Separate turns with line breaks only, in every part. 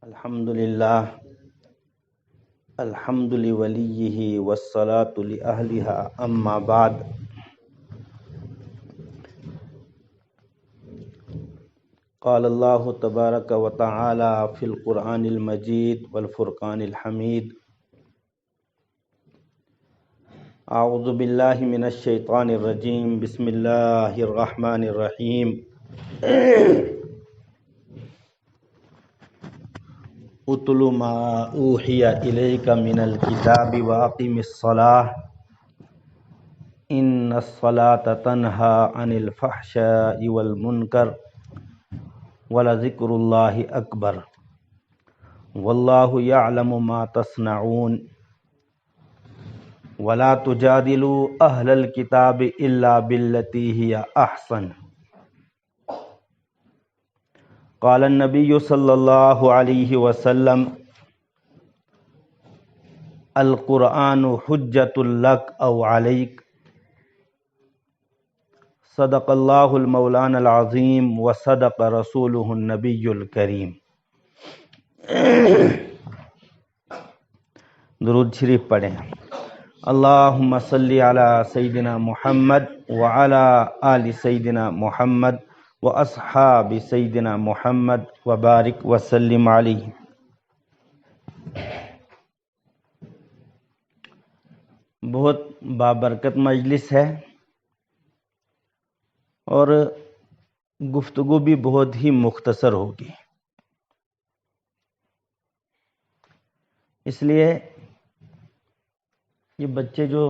الحمد للہ الحمد لولیہ والصلاة لأہلہا اما بعد قال اللہ تبارک وتعالی فی القرآن المجید والفرقان الحمید اعوذ باللہ من الشیطان الرجیم بسم اللہ الرحمن الرحیم اتل ما اوحی الیک من الکتاب واقم الصلاة ان الصلاة تنہی عن الفحشاء والمنکر ولذکر اللہ اکبر واللہ یعلم ما تصنعون ولا تجادلوا اہل الکتاب الا باللتی ہی احسن قال النبی صلی اللہ علیہ وسلم القرآن حجۃ لک او علیک صدق اللہ المولانا العظیم وصدق رسولہ النبی الکریم۔ درود شریف پڑھیں۔ اللہم صلی علی سیدنا محمد وعلی آل سیدنا محمد واصحاب سیدنا محمد وبارک وسلم علیہ۔ بہت بابرکت مجلس ہے اور گفتگو بھی بہت ہی مختصر ہوگی، اس لیے یہ بچے جو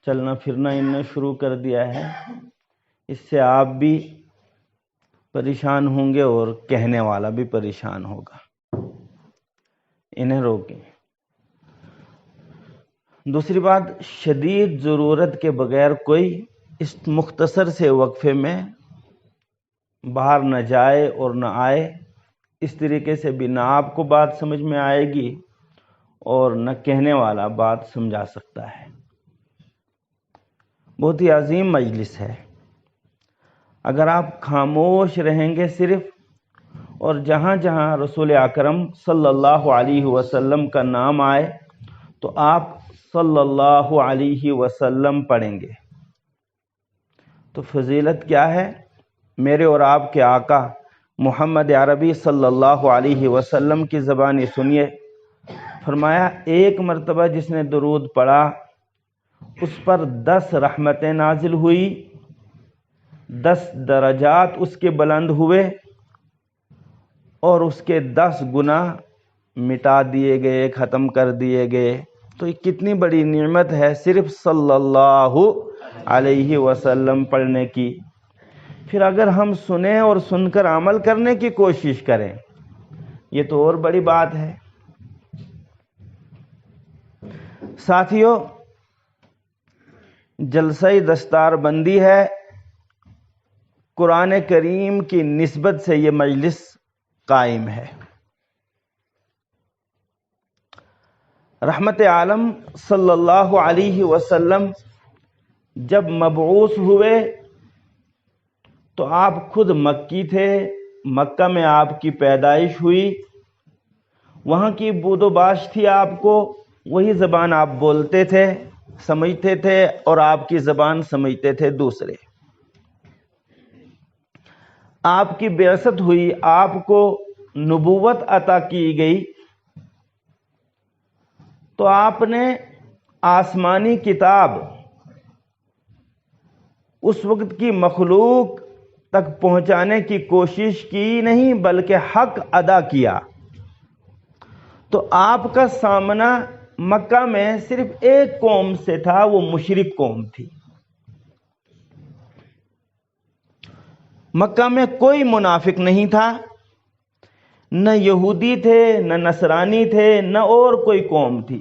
چلنا پھرنا ان نے شروع کر دیا ہے، اس سے آپ بھی پریشان ہوں گے اور کہنے والا بھی پریشان ہوگا، انہیں روکیں۔ دوسری بات، شدید ضرورت کے بغیر کوئی اس مختصر سے وقفے میں باہر نہ جائے اور نہ آئے، اس طریقے سے بھی نہ آپ کو بات سمجھ میں آئے گی اور نہ کہنے والا بات سمجھا سکتا ہے۔ بہت ہی عظیم مجلس ہے، اگر آپ خاموش رہیں گے صرف، اور جہاں جہاں رسول اکرم صلی اللہ علیہ وسلم کا نام آئے تو آپ صلی اللہ علیہ وسلم پڑھیں گے، تو فضیلت کیا ہے؟ میرے اور آپ کے آقا محمد عربی صلی اللہ علیہ وسلم کی زبانی سنیے۔ فرمایا ایک مرتبہ جس نے درود پڑھا اس پر 10 رحمتیں نازل ہوئی، 10 درجات اس کے بلند ہوئے اور اس کے 10 گناہ مٹا دیے گئے، ختم کر دیے گئے۔ تو یہ کتنی بڑی نعمت ہے صرف صلی اللہ علیہ وسلم پڑھنے کی۔ پھر اگر ہم سنیں اور سن کر عمل کرنے کی کوشش کریں، یہ تو اور بڑی بات ہے۔ ساتھیو، جلسہ دستار بندی ہے، قرآن کریم کی نسبت سے یہ مجلس قائم ہے۔ رحمت عالم صلی اللہ علیہ وسلم جب مبعوث ہوئے تو آپ خود مکی تھے، مکہ میں آپ کی پیدائش ہوئی، وہاں کی بود و باش تھی، آپ کو وہی زبان آپ بولتے تھے، سمجھتے تھے، اور آپ کی زبان سمجھتے تھے دوسرے۔ آپ کی بعثت ہوئی، آپ کو نبوت عطا کی گئی، تو آپ نے آسمانی کتاب اس وقت کی مخلوق تک پہنچانے کی کوشش کی نہیں، بلکہ حق ادا کیا۔ تو آپ کا سامنا مکہ میں صرف ایک قوم سے تھا، وہ مشرک قوم تھی۔ مکہ میں کوئی منافق نہیں تھا، نہ یہودی تھے، نہ نصرانی تھے، نہ اور کوئی قوم تھی،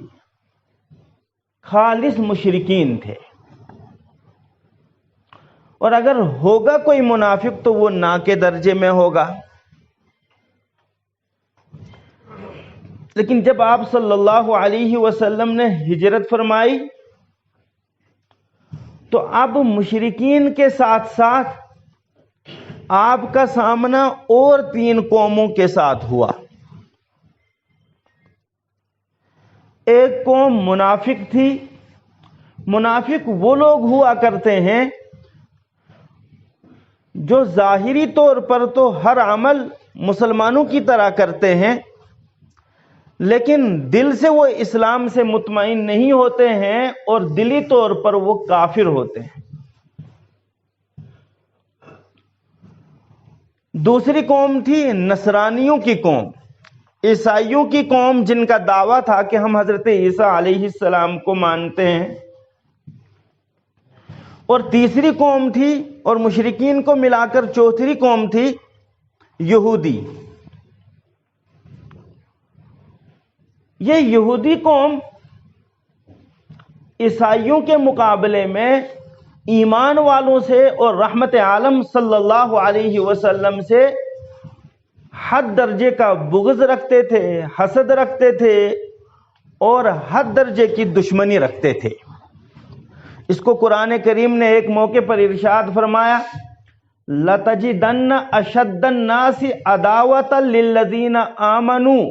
خالص مشرکین تھے۔ اور اگر ہوگا کوئی منافق تو وہ نا کے درجے میں ہوگا۔ لیکن جب آپ صلی اللہ علیہ وسلم نے ہجرت فرمائی تو اب مشرکین کے ساتھ ساتھ آپ کا سامنا اور 3 قوموں کے ساتھ ہوا۔ قوم منافق تھی. منافق وہ لوگ ہوا کرتے ہیں جو ظاہری طور پر تو ہر عمل مسلمانوں کی طرح کرتے ہیں، لیکن دل سے وہ اسلام سے مطمئن نہیں ہوتے ہیں اور دلی طور پر وہ کافر ہوتے ہیں. دوسری قوم تھی نصرانیوں کی قوم، عیسائیوں کی قوم، جن کا دعویٰ تھا کہ ہم حضرت عیسیٰ علیہ السلام کو مانتے ہیں. اور تیسری قوم تھی، اور مشرکین کو ملا کر چوتھی قوم تھی یہودی. یہ یہودی قوم عیسائیوں کے مقابلے میں ایمان والوں سے اور رحمت عالم صلی اللہ علیہ وسلم سے حد درجے کا بغض رکھتے تھے، حسد رکھتے تھے اور حد درجے کی دشمنی رکھتے تھے. اس کو قرآن کریم نے ایک موقع پر ارشاد فرمایا، لَتَجِدَنَّ أَشَدَّ النَّاسِ عَدَاوَةً لِلَّذِينَ آمَنُوا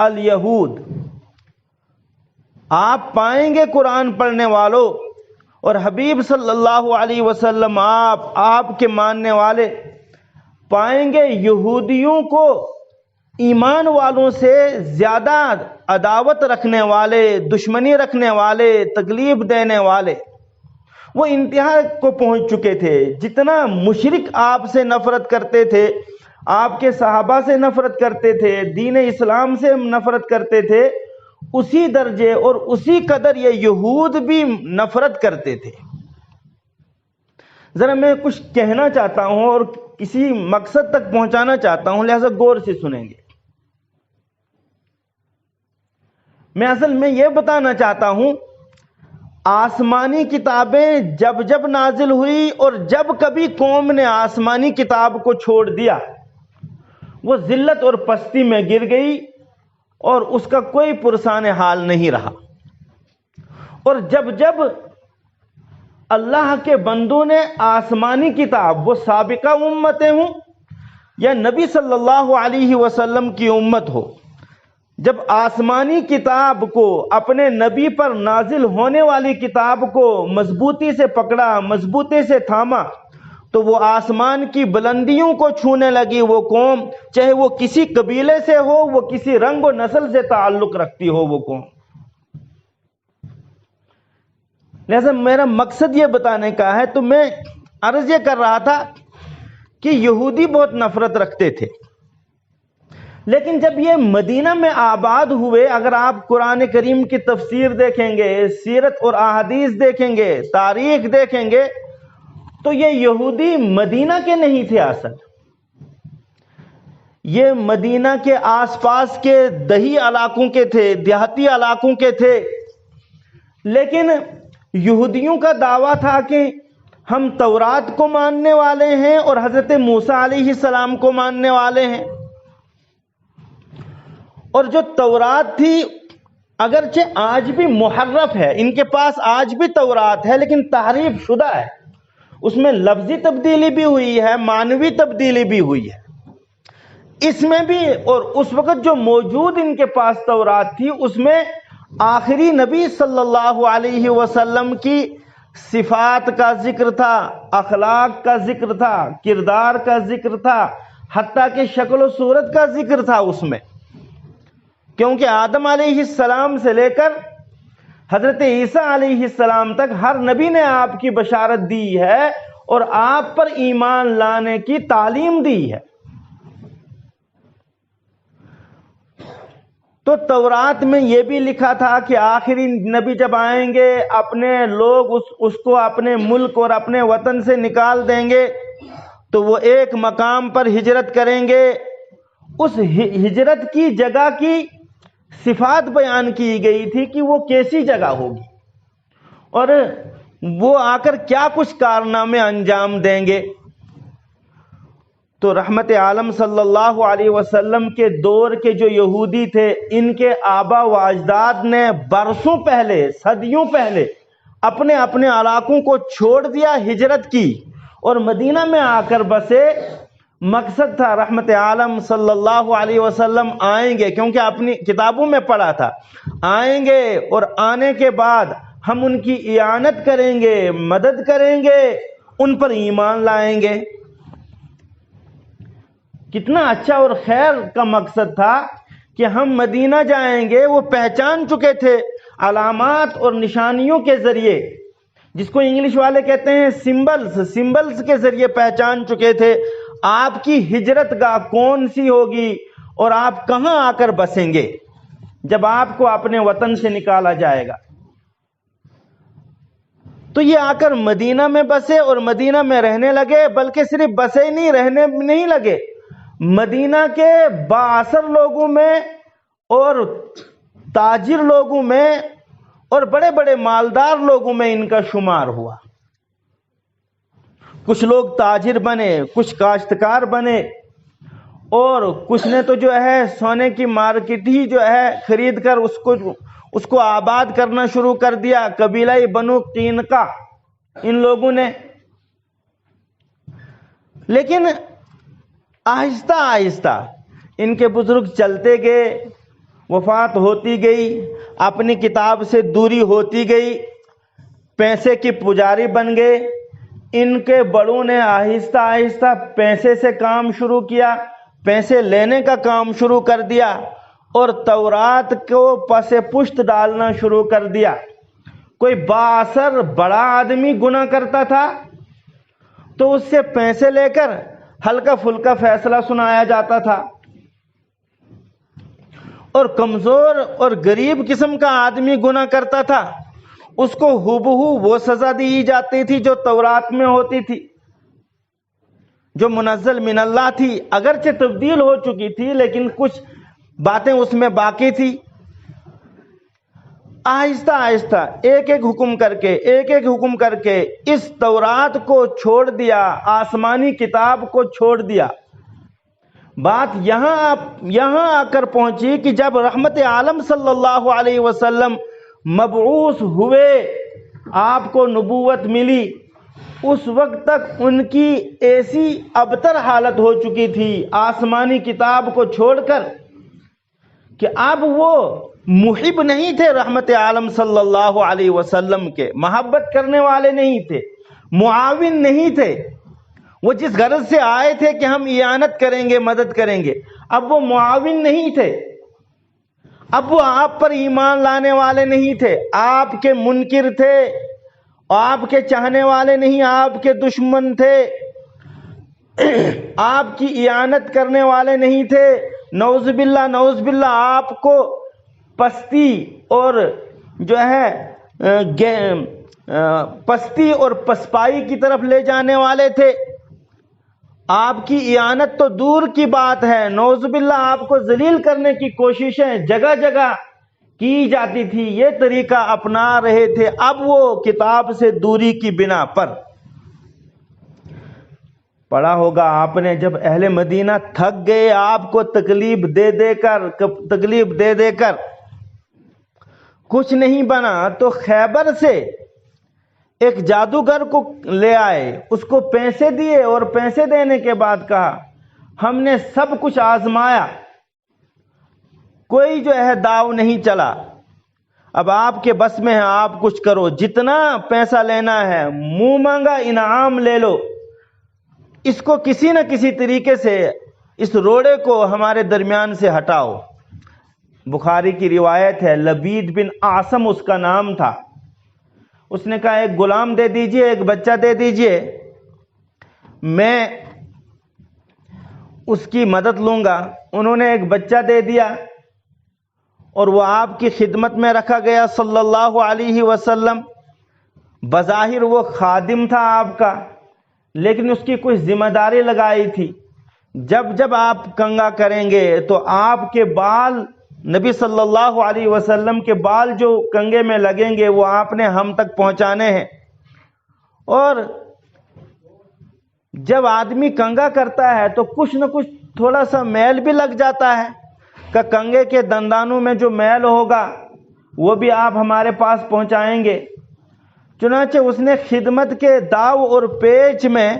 الْيَهُودَ. آپ پائیں گے قرآن پڑھنے والوں اور حبیب صلی اللہ علیہ وسلم، آپ کے ماننے والے پائیں گے یہودیوں کو ایمان والوں سے زیادہ عداوت رکھنے والے، دشمنی رکھنے والے، تکلیف دینے والے. وہ انتہا کو پہنچ چکے تھے. جتنا مشرک آپ سے نفرت کرتے تھے، آپ کے صحابہ سے نفرت کرتے تھے، دین اسلام سے نفرت کرتے تھے، اسی درجے اور اسی قدر یہ یہود بھی نفرت کرتے تھے. ذرا میں کچھ کہنا چاہتا ہوں اور کسی مقصد تک پہنچانا چاہتا ہوں، لہذا غور سے سنیں گے. میں اصل میں یہ بتانا چاہتا ہوں، آسمانی کتابیں جب جب نازل ہوئی اور جب کبھی قوم نے آسمانی کتاب کو چھوڑ دیا، وہ ذلت اور پستی میں گر گئی اور اس کا کوئی پرسان حال نہیں رہا. اور جب جب اللہ کے بندوں نے آسمانی کتاب، وہ سابقہ امتیں ہوں یا نبی صلی اللہ علیہ وسلم کی امت ہو، جب آسمانی کتاب کو، اپنے نبی پر نازل ہونے والی کتاب کو مضبوطی سے پکڑا، مضبوطی سے تھاما، تو وہ آسمان کی بلندیوں کو چھونے لگی وہ قوم، چاہے وہ کسی قبیلے سے ہو، وہ کسی رنگ و نسل سے تعلق رکھتی ہو وہ قوم. لہذا میرا مقصد یہ بتانے کا ہے، تو میں عرض یہ کر رہا تھا کہ یہودی بہت نفرت رکھتے تھے. لیکن جب یہ مدینہ میں آباد ہوئے، اگر آپ قرآن کریم کی تفسیر دیکھیں گے، سیرت اور احادیث دیکھیں گے، تاریخ دیکھیں گے، تو یہ یہودی مدینہ کے نہیں تھے. اصل یہ مدینہ کے آس پاس کے دیہی علاقوں کے تھے، دیہاتی علاقوں کے تھے. لیکن یہودیوں کا دعویٰ تھا کہ ہم تورات کو ماننے والے ہیں اور حضرت موسیٰ علیہ السلام کو ماننے والے ہیں. اور جو تورات تھی، اگرچہ آج بھی محرف ہے، ان کے پاس آج بھی تورات ہے، لیکن تحریف شدہ ہے. اس میں لفظی تبدیلی بھی ہوئی ہے، معنوی تبدیلی بھی ہوئی ہے. اس میں بھی، اور اس وقت جو موجود ان کے پاس تورات تھی، اس میں آخری نبی صلی اللہ علیہ وسلم کی صفات کا ذکر تھا، اخلاق کا ذکر تھا، کردار کا ذکر تھا، حتیٰ کہ شکل و صورت کا ذکر تھا اس میں. کیونکہ آدم علیہ السلام سے لے کر حضرت عیسیٰ علیہ السلام تک ہر نبی نے آپ کی بشارت دی ہے اور آپ پر ایمان لانے کی تعلیم دی ہے. تو تورات میں یہ بھی لکھا تھا کہ آخری نبی جب آئیں گے، اپنے لوگ اس کو اپنے ملک اور اپنے وطن سے نکال دیں گے، تو وہ ایک مقام پر ہجرت کریں گے. اس ہجرت کی جگہ کی صفات بیان کی گئی تھی کہ وہ کیسی جگہ ہوگی اور وہ آ کر کیا کچھ کارنامے انجام دیں گے. تو رحمت عالم صلی اللہ علیہ وسلم کے دور کے جو یہودی تھے، ان کے آبا و اجداد نے برسوں پہلے، صدیوں پہلے اپنے علاقوں کو چھوڑ دیا، ہجرت کی اور مدینہ میں آ کر بسے. مقصد تھا رحمت عالم صلی اللہ علیہ وسلم آئیں گے، کیونکہ اپنی کتابوں میں پڑھا تھا آئیں گے، اور آنے کے بعد ہم ان کی اعانت کریں گے، مدد کریں گے، ان پر ایمان لائیں گے۔ کتنا اچھا اور خیر کا مقصد تھا کہ ہم مدینہ جائیں گے۔ وہ پہچان چکے تھے علامات اور نشانیوں کے ذریعے، جس کو انگلش والے کہتے ہیں سمبلز کے ذریعے پہچان چکے تھے آپ کی ہجرت گاہ کون سی ہوگی اور آپ کہاں آ کر بسیں گے جب آپ کو اپنے وطن سے نکالا جائے گا۔ تو یہ آ کر مدینہ میں بسے اور مدینہ میں رہنے لگے، بلکہ صرف بسے نہیں، رہنے نہیں لگے، مدینہ کے بااثر لوگوں میں اور تاجر لوگوں میں اور بڑے بڑے مالدار لوگوں میں ان کا شمار ہوا۔ کچھ لوگ تاجر بنے، کچھ کاشتکار بنے، اور کچھ نے تو جو ہے سونے کی مارکیٹ ہی جو ہے خرید کر اس کو آباد کرنا شروع کر دیا۔ قبیلہ بنو قینقاع ان لوگوں نے۔ لیکن آہستہ آہستہ ان کے بزرگ چلتے گئے، وفات ہوتی گئی، اپنی کتاب سے دوری ہوتی گئی، پیسے کی پجاری بن گئے۔ ان کے بڑوں نے آہستہ آہستہ پیسے سے کام شروع کیا، پیسے لینے کا کام شروع کر دیا، اور تورات کو پس پشت ڈالنا شروع کر دیا۔ کوئی بااثر بڑا آدمی گناہ کرتا تھا تو اس سے پیسے لے کر ہلکا پھلکا فیصلہ سنایا جاتا تھا، اور کمزور اور غریب قسم کا آدمی گناہ کرتا تھا اس کو ہبہو وہ سزا دی جاتی تھی جو تورات میں ہوتی تھی، جو منزل من اللہ تھی۔ اگرچہ تبدیل ہو چکی تھی لیکن کچھ باتیں اس میں باقی تھی۔ آہستہ آہستہ ایک ایک حکم کر کے اس تورات کو چھوڑ دیا، آسمانی کتاب کو چھوڑ دیا۔ بات یہاں آ کر پہنچی کہ جب رحمت عالم صلی اللہ علیہ وسلم مبعوث ہوئے، آپ کو نبوت ملی، اس وقت تک ان کی ایسی ابتر حالت ہو چکی تھی آسمانی کتاب کو چھوڑ کر کہ اب وہ محب نہیں تھے رحمت عالم صلی اللہ علیہ وسلم کے، محبت کرنے والے نہیں تھے، معاون نہیں تھے۔ وہ جس غرض سے آئے تھے کہ ہم اعانت کریں گے، مدد کریں گے، اب وہ معاون نہیں تھے، اب وہ آپ پر ایمان لانے والے نہیں تھے، آپ کے منکر تھے، آپ کے چاہنے والے نہیں، آپ کے دشمن تھے، آپ کی اعانت کرنے والے نہیں تھے۔ نعوذ باللہ آپ کو پستی اور جو ہے پستی اور پسپائی کی طرف لے جانے والے تھے۔ آپ کی اعانت تو دور کی بات ہے، نعوذ باللہ آپ کو ذلیل کرنے کی کوششیں جگہ جگہ کی جاتی تھی، یہ طریقہ اپنا رہے تھے۔ اب وہ کتاب سے دوری کی بنا پر، پڑھا ہوگا آپ نے، جب اہل مدینہ تھک گئے آپ کو تکلیف دے دے کر کچھ نہیں بنا، تو خیبر سے ایک جادوگر کو لے آئے، اس کو پیسے دیے، اور پیسے دینے کے بعد کہا ہم نے سب کچھ آزمایا، کوئی جو ہے داؤ نہیں چلا، اب آپ کے بس میں ہے، آپ کچھ کرو، جتنا پیسہ لینا ہے منہ مانگا انعام لے لو، اس کو کسی نہ کسی طریقے سے اس روڑے کو ہمارے درمیان سے ہٹاؤ۔ بخاری کی روایت ہے، لبید بن عاصم اس کا نام تھا، اس نے کہا ایک غلام دے دیجئے، ایک بچہ دے دیجئے، میں اس کی مدد لوں گا۔ انہوں نے ایک بچہ دے دیا اور وہ آپ کی خدمت میں رکھا گیا صلی اللہ علیہ وسلم۔ بظاہر وہ خادم تھا آپ کا، لیکن اس کی کچھ ذمہ داری لگائی تھی، جب آپ کنگا کریں گے تو آپ کے بال، نبی صلی اللہ علیہ وسلم کے بال جو کنگے میں لگیں گے وہ آپ نے ہم تک پہنچانے ہیں۔ اور جب آدمی کنگا کرتا ہے تو کچھ نہ کچھ تھوڑا سا میل بھی لگ جاتا ہے، کہ کنگے کے دندانوں میں جو میل ہوگا وہ بھی آپ ہمارے پاس پہنچائیں گے۔ چنانچہ اس نے خدمت کے داو اور پیچ میں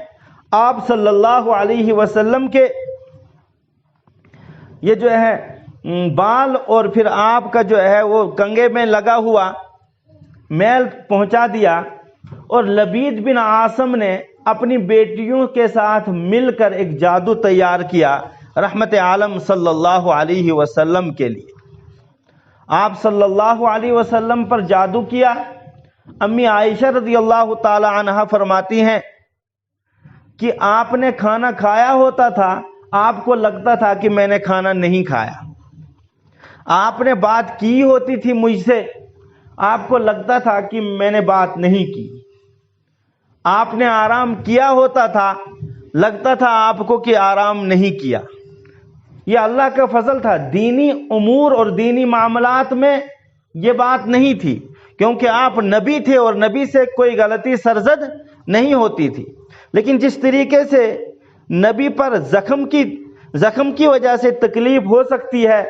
آپ صلی اللہ علیہ وسلم کے یہ جو ہے بال اور پھر آپ کا جو ہے وہ کنگھے میں لگا ہوا میل پہنچا دیا، اور لبید بن عاصم نے اپنی بیٹیوں کے ساتھ مل کر ایک جادو تیار کیا رحمت عالم صلی اللہ علیہ وسلم کے لیے۔ آپ صلی اللہ علیہ وسلم پر جادو کیا۔ امی عائشہ رضی اللہ تعالی عنہا فرماتی ہیں کہ آپ نے کھانا کھایا ہوتا تھا، آپ کو لگتا تھا کہ میں نے کھانا نہیں کھایا۔ آپ نے بات کی ہوتی تھی مجھ سے، آپ کو لگتا تھا کہ میں نے بات نہیں کی۔ آپ نے آرام کیا ہوتا تھا، لگتا تھا آپ کو کہ آرام نہیں کیا۔ یہ اللہ کا فضل تھا۔ دینی امور اور دینی معاملات میں یہ بات نہیں تھی، کیونکہ آپ نبی تھے اور نبی سے کوئی غلطی سرزد نہیں ہوتی تھی۔ لیکن جس طریقے سے نبی پر زخم کی وجہ سے تکلیف ہو سکتی ہے،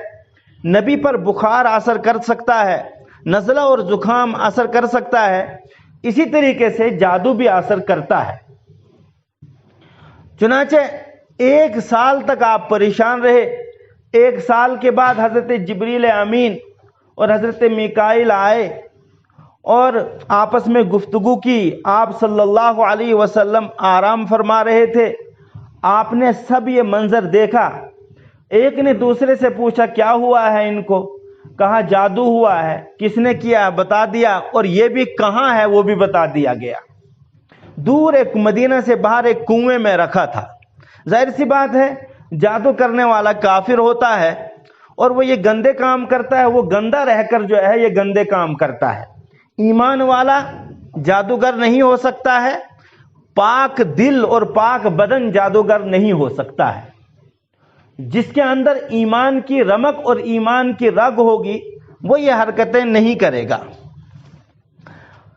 نبی پر بخار اثر کر سکتا ہے، نزلہ اور زکام اثر کر سکتا ہے، اسی طریقے سے جادو بھی اثر کرتا ہے۔ چنانچہ 1 سال تک آپ پریشان رہے۔ 1 سال کے بعد حضرت جبریل امین اور حضرت میکائیل آئے اور آپس میں گفتگو کی۔ آپ صلی اللہ علیہ وسلم آرام فرما رہے تھے۔ آپ نے سب یہ منظر دیکھا۔ ایک نے دوسرے سے پوچھا کیا ہوا ہے ان کو؟ کہا جادو ہوا ہے۔ کس نے کیا؟ بتا دیا، اور یہ بھی کہاں ہے وہ بھی بتا دیا گیا۔ دور ایک مدینہ سے باہر ایک کنویں میں رکھا تھا۔ ظاہر سی بات ہے جادو کرنے والا کافر ہوتا ہے اور وہ یہ گندے کام کرتا ہے، وہ گندا رہ کر جو ہے یہ گندے کام کرتا ہے۔ ایمان والا جادوگر نہیں ہو سکتا ہے، پاک دل اور پاک بدن جادوگر نہیں ہو سکتا ہے۔ جس کے اندر ایمان کی رمق اور ایمان کی رگ ہوگی وہ یہ حرکتیں نہیں کرے گا۔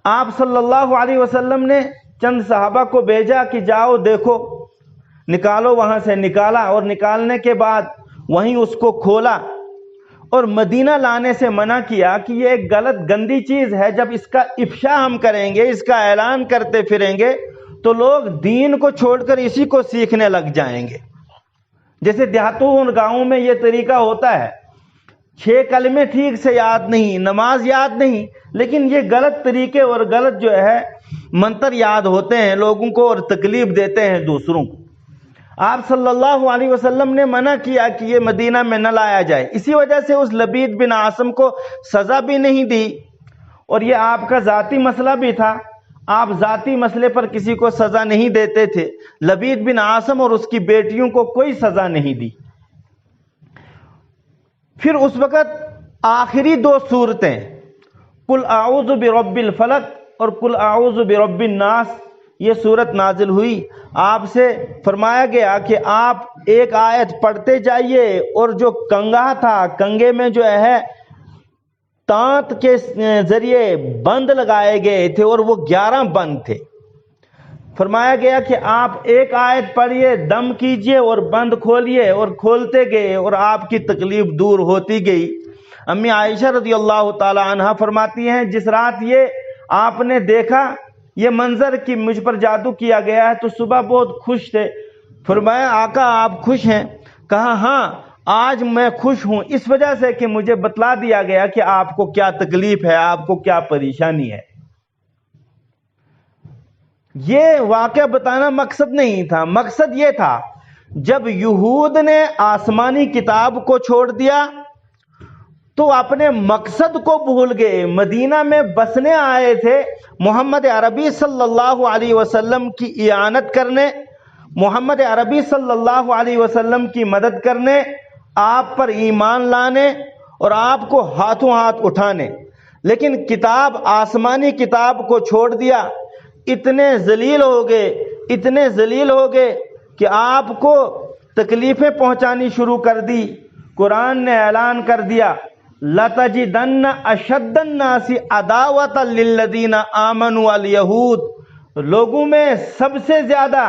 آپ صلی اللہ علیہ وسلم نے چند صحابہ کو بھیجا کہ جاؤ دیکھو، نکالو وہاں سے۔ نکالا، اور نکالنے کے بعد وہیں اس کو کھولا اور مدینہ لانے سے منع کیا کہ یہ ایک غلط گندی چیز ہے۔ جب اس کا افشا ہم کریں گے، اس کا اعلان کرتے پھریں گے تو لوگ دین کو چھوڑ کر اسی کو سیکھنے لگ جائیں گے۔ جیسے دیہاتوں اور گاؤں میں یہ طریقہ ہوتا ہے، 6 کلمے ٹھیک سے یاد نہیں، نماز یاد نہیں، لیکن یہ غلط طریقے اور غلط جو ہے منتر یاد ہوتے ہیں لوگوں کو اور تکلیف دیتے ہیں دوسروں کو۔ آپ صلی اللہ علیہ وسلم نے منع کیا کہ یہ مدینہ میں نہ لایا جائے۔ اسی وجہ سے اس لبید بن عاصم کو سزا بھی نہیں دی، اور یہ آپ کا ذاتی مسئلہ بھی تھا۔ آپ ذاتی مسئلے پر کسی کو سزا نہیں دیتے تھے۔ لبید بن عاصم اور اس کی بیٹیوں کو کوئی سزا نہیں دی۔ پھر اس وقت آخری 2 سورتیں قل اعوذ برب الفلق اور قل اعوذ برب الناس، یہ سورت نازل ہوئی۔ آپ سے فرمایا گیا کہ آپ ایک آیت پڑھتے جائیے، اور جو کنگھا تھا، کنگھے میں جو ہے تانت کے ذریعے بند لگائے گئے تھے اور وہ 11 بند تھے۔ فرمایا گیا کہ آپ ایک آیت پڑھیے، دم کیجئے اور بند کھولیے، اور کھولتے گئے اور آپ کی تکلیف دور ہوتی گئی۔ امی عائشہ رضی اللہ تعالی عنہا فرماتی ہیں جس رات یہ آپ نے دیکھا یہ منظر کہ مجھ پر جادو کیا گیا ہے تو صبح بہت خوش تھے۔ فرمایا آقا آپ خوش ہیں؟ کہا ہاں آج میں خوش ہوں اس وجہ سے کہ مجھے بتلا دیا گیا کہ آپ کو کیا تکلیف ہے، آپ کو کیا پریشانی ہے۔ یہ واقعہ بتانا مقصد نہیں تھا، مقصد یہ تھا جب یہود نے آسمانی کتاب کو چھوڑ دیا تو اپنے مقصد کو بھول گئے۔ مدینہ میں بسنے آئے تھے محمد عربی صلی اللہ علیہ وسلم کی اعانت کرنے، محمد عربی صلی اللہ علیہ وسلم کی مدد کرنے، آپ پر ایمان لانے اور آپ کو ہاتھوں ہاتھ اٹھانے، لیکن کتاب آسمانی کتاب کو چھوڑ دیا۔ اتنے ذلیل ہو گئے کہ آپ کو تکلیفیں پہنچانی شروع کر دی۔ قرآن نے اعلان کر دیا لَتَجِدَنَّ أَشَدَّ النَّاسِ عَدَاوَةً لِلَّذِينَ آمَنُوا الْيَهُودَ، لوگوں میں سب سے زیادہ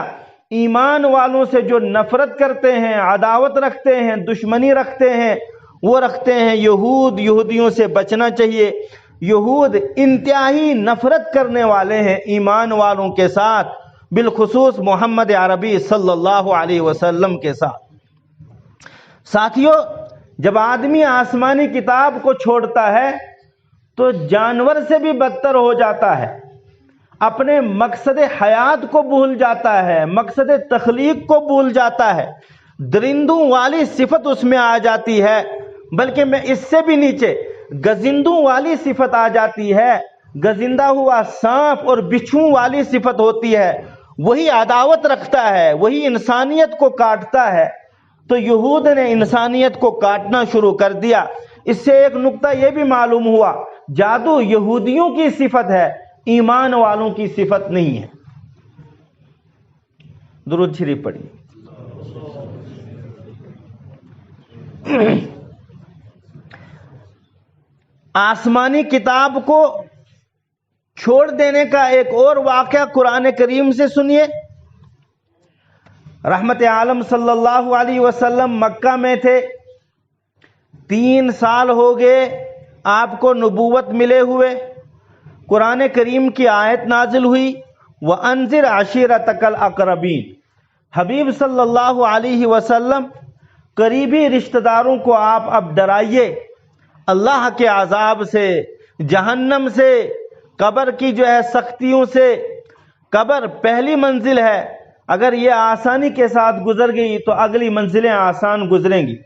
ایمان والوں سے جو نفرت کرتے ہیں، عداوت رکھتے ہیں، دشمنی رکھتے ہیں، وہ رکھتے ہیں یہود۔ یہودیوں سے بچنا چاہیے۔ یہود انتہائی نفرت کرنے والے ہیں ایمان والوں کے ساتھ، بالخصوص محمد عربی صلی اللہ علیہ وسلم کے ساتھ۔ ساتھیو، جب آدمی آسمانی کتاب کو چھوڑتا ہے تو جانور سے بھی بدتر ہو جاتا ہے، اپنے مقصد حیات کو بھول جاتا ہے، مقصد تخلیق کو بھول جاتا ہے، درندوں والی صفت اس میں آ جاتی ہے، بلکہ میں اس سے بھی نیچے گزندوں والی صفت آ جاتی ہے، گزندہ ہوا سانپ اور بچھو والی صفت ہوتی ہے، وہی عداوت رکھتا ہے، وہی انسانیت کو کاٹتا ہے۔ تو یہود نے انسانیت کو کاٹنا شروع کر دیا۔ اس سے ایک نقطہ یہ بھی معلوم ہوا، جادو یہودیوں کی صفت ہے، ایمان والوں کی صفت نہیں ہے۔ درود شریف پڑھیے۔ آسمانی کتاب کو چھوڑ دینے کا ایک اور واقعہ قرآن کریم سے سنیے۔ رحمت عالم صلی اللہ علیہ وسلم مکہ میں تھے، 3 سال ہو گئے آپ کو نبوت ملے ہوئے۔ قرآن کریم کی آیت نازل ہوئی، وَأَنذِرْ عَشِيرَتَكَ الْأَقْرَبِينَ۔ حبیب صلی اللہ علیہ وسلم، قریبی رشتہ داروں کو آپ اب ڈرائیے اللہ کے عذاب سے، جہنم سے، قبر کی سختیوں سے۔ قبر پہلی منزل ہے، اگر یہ آسانی کے ساتھ گزر گئی تو اگلی منزلیں آسان گزریں گی۔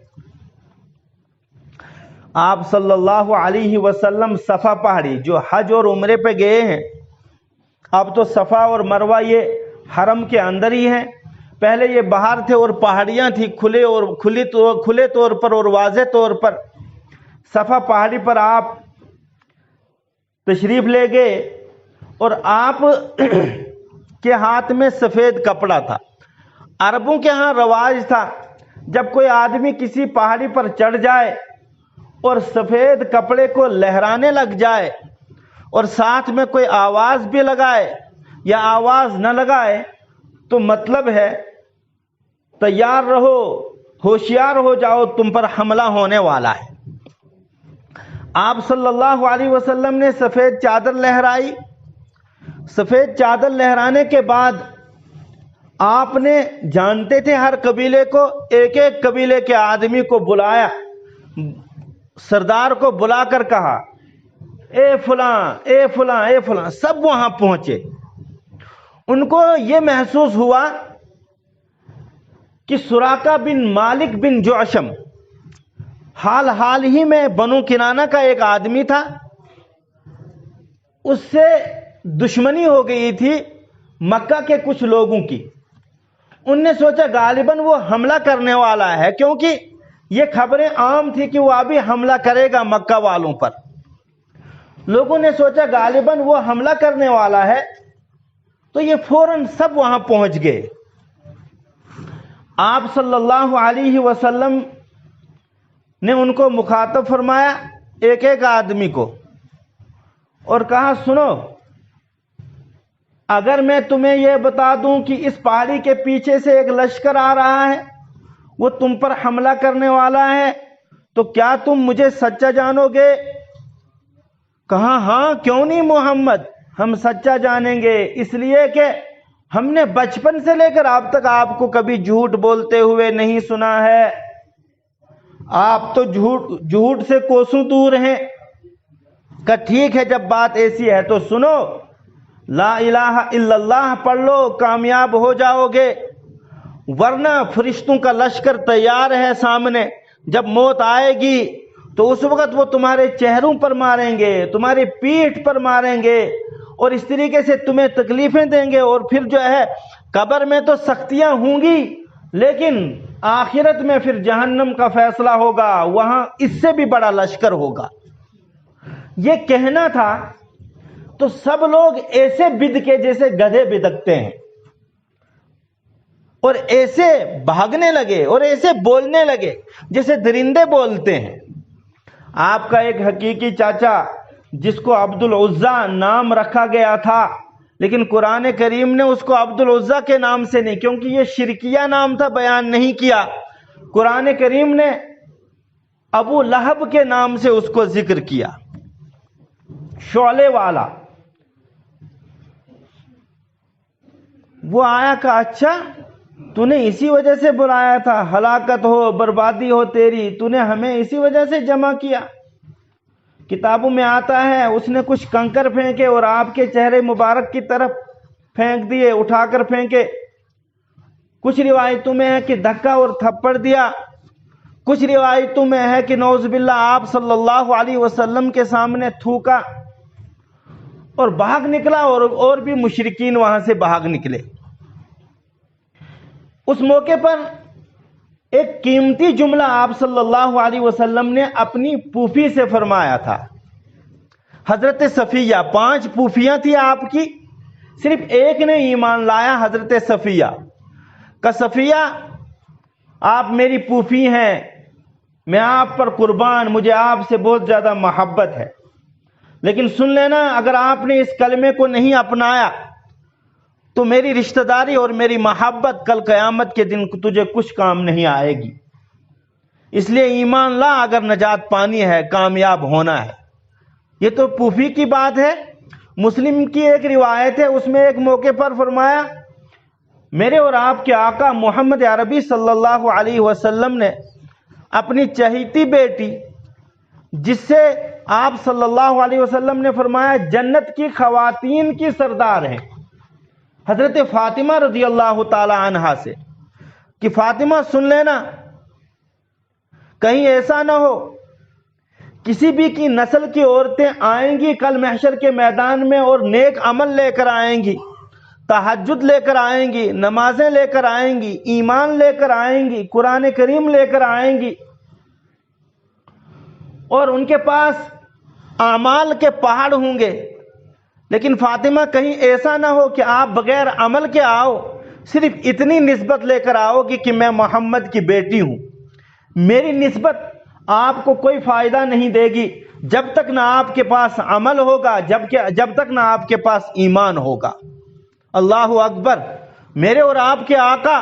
آپ صلی اللہ علیہ وسلم صفا پہاڑی، جو حج اور عمرے پہ گئے ہیں، اب تو صفا اور مروہ یہ حرم کے اندر ہی ہیں، پہلے یہ باہر تھے اور پہاڑیاں تھیں کھلے طور پر اور واضح طور پر۔ صفا پہاڑی پر آپ تشریف لے گئے اور آپ کے ہاتھ میں سفید کپڑا تھا۔ عربوں کے ہاں رواج تھا، جب کوئی آدمی کسی پہاڑی پر چڑھ جائے اور سفید کپڑے کو لہرانے لگ جائے اور ساتھ میں کوئی آواز بھی لگائے یا آواز نہ لگائے تو مطلب ہے تیار رہو، ہوشیار ہو جاؤ، تم پر حملہ ہونے والا ہے۔ آپ صلی اللہ علیہ وسلم نے سفید چادر لہرائی۔ سفید چادر لہرانے کے بعد آپ نے، جانتے تھے ہر قبیلے کو، ایک ایک قبیلے کے آدمی کو بلایا، سردار کو بلا کر کہا، اے فلاں اے فلاں اے فلاں، سب وہاں پہنچے۔ ان کو یہ محسوس ہوا کہ سراقہ بن مالک بن جعشم، حال ہی میں بنو کنانہ کا ایک آدمی تھا، اس سے دشمنی ہو گئی تھی مکہ کے کچھ لوگوں کی۔ ان نے سوچا غالباً وہ حملہ کرنے والا ہے، کیونکہ یہ خبریں عام تھی کہ وہ ابھی حملہ کرے گا مکہ والوں پر۔ لوگوں نے سوچا غالباً وہ حملہ کرنے والا ہے، تو یہ فوراً سب وہاں پہنچ گئے۔ آپ صلی اللہ علیہ وسلم نے ان کو مخاطب فرمایا، ایک ایک آدمی کو، اور کہا، سنو، اگر میں تمہیں یہ بتا دوں کہ اس پہاڑی کے پیچھے سے ایک لشکر آ رہا ہے، وہ تم پر حملہ کرنے والا ہے، تو کیا تم مجھے سچا جانو گے؟ کہا، ہاں کیوں نہیں محمد، ہم سچا جانیں گے، اس لیے کہ ہم نے بچپن سے لے کر اب تک آپ کو کبھی جھوٹ بولتے ہوئے نہیں سنا ہے، آپ تو جھوٹ سے کوسوں دور ہیں۔ کہ ٹھیک ہے، جب بات ایسی ہے تو سنو، لا الہ الا اللہ پڑھ لو، کامیاب ہو جاؤ گے، ورنہ فرشتوں کا لشکر تیار ہے سامنے، جب موت آئے گی تو اس وقت وہ تمہارے چہروں پر ماریں گے، تمہاری پیٹھ پر ماریں گے، اور اس طریقے سے تمہیں تکلیفیں دیں گے، اور پھر قبر میں تو سختیاں ہوں گی، لیکن آخرت میں پھر جہنم کا فیصلہ ہوگا، وہاں اس سے بھی بڑا لشکر ہوگا۔ یہ کہنا تھا تو سب لوگ ایسے بدکے جیسے گدھے بدکتے ہیں، اور ایسے بھاگنے لگے اور ایسے بولنے لگے جیسے درندے بولتے ہیں۔ آپ کا ایک حقیقی چاچا جس کو عبد العزیٰ نام رکھا گیا تھا، لیکن قرآن کریم نے اس کو عبد العزیٰ کے نام سے نہیں، کیونکہ یہ شرکیہ نام تھا، بیان نہیں کیا۔ قرآن کریم نے ابو لہب کے نام سے اس کو ذکر کیا، شعلے والا۔ وہ آیا کہا اچھا تو نے اسی وجہ سے بلایا تھا، ہلاکت ہو بربادی ہو تیری، تو نے ہمیں اسی وجہ سے جمع کیا۔ کتابوں میں آتا ہے اس نے کچھ کنکر پھینکے اور آپ کے چہرے مبارک کی طرف پھینک دیے، اٹھا کر پھینکے۔ کچھ روایتوں میں ہے کہ دھکا اور تھپڑ دیا، کچھ روایتوں میں ہے کہ نعوذ باللہ آپ صلی اللہ علیہ وسلم کے سامنے تھوکا اور بھاگ نکلا، اور بھی مشرکین وہاں سے بھاگ نکلے۔ اس موقع پر ایک قیمتی جملہ آپ صلی اللہ علیہ وسلم نے اپنی پھوپھی سے فرمایا تھا، حضرت صفیہ۔ 5 پھوپھیاں تھی آپ کی، صرف ایک نے ایمان لایا، حضرت صفیہ کا صفیہ آپ میری پھوپھی ہیں، میں آپ پر قربان، مجھے آپ سے بہت زیادہ محبت ہے، لیکن سن لینا اگر آپ نے اس کلمے کو نہیں اپنایا تو میری رشتہ داری اور میری محبت کل قیامت کے دن تجھے کچھ کام نہیں آئے گی، اس لیے ایمان لا اگر نجات پانی ہے، کامیاب ہونا ہے۔ یہ تو پھوپھی کی بات ہے۔ مسلم کی ایک روایت ہے، اس میں ایک موقع پر فرمایا میرے اور آپ کے آقا محمد عربی صلی اللہ علیہ وسلم نے اپنی چہیتی بیٹی، جس سے آپ صلی اللہ علیہ وسلم نے فرمایا جنت کی خواتین کی سردار ہیں، حضرت فاطمہ رضی اللہ تعالی عنہا سے کہ فاطمہ سن لینا، کہیں ایسا نہ ہو کسی بھی کی نسل کی عورتیں آئیں گی کل محشر کے میدان میں اور نیک عمل لے کر آئیں گی، تہجد لے کر آئیں گی، نمازیں لے کر آئیں گی، ایمان لے کر آئیں گی، قرآن کریم لے کر آئیں گی، اور ان کے پاس اعمال کے پہاڑ ہوں گے، لیکن فاطمہ کہیں ایسا نہ ہو کہ آپ بغیر عمل کے آؤ، صرف اتنی نسبت لے کر آؤ کہ میں محمد کی بیٹی ہوں۔ میری نسبت آپ کو کوئی فائدہ نہیں دے گی جب تک نہ آپ کے پاس عمل ہوگا، جب تک نہ آپ کے پاس ایمان ہوگا۔ اللہ اکبر! میرے اور آپ کے آقا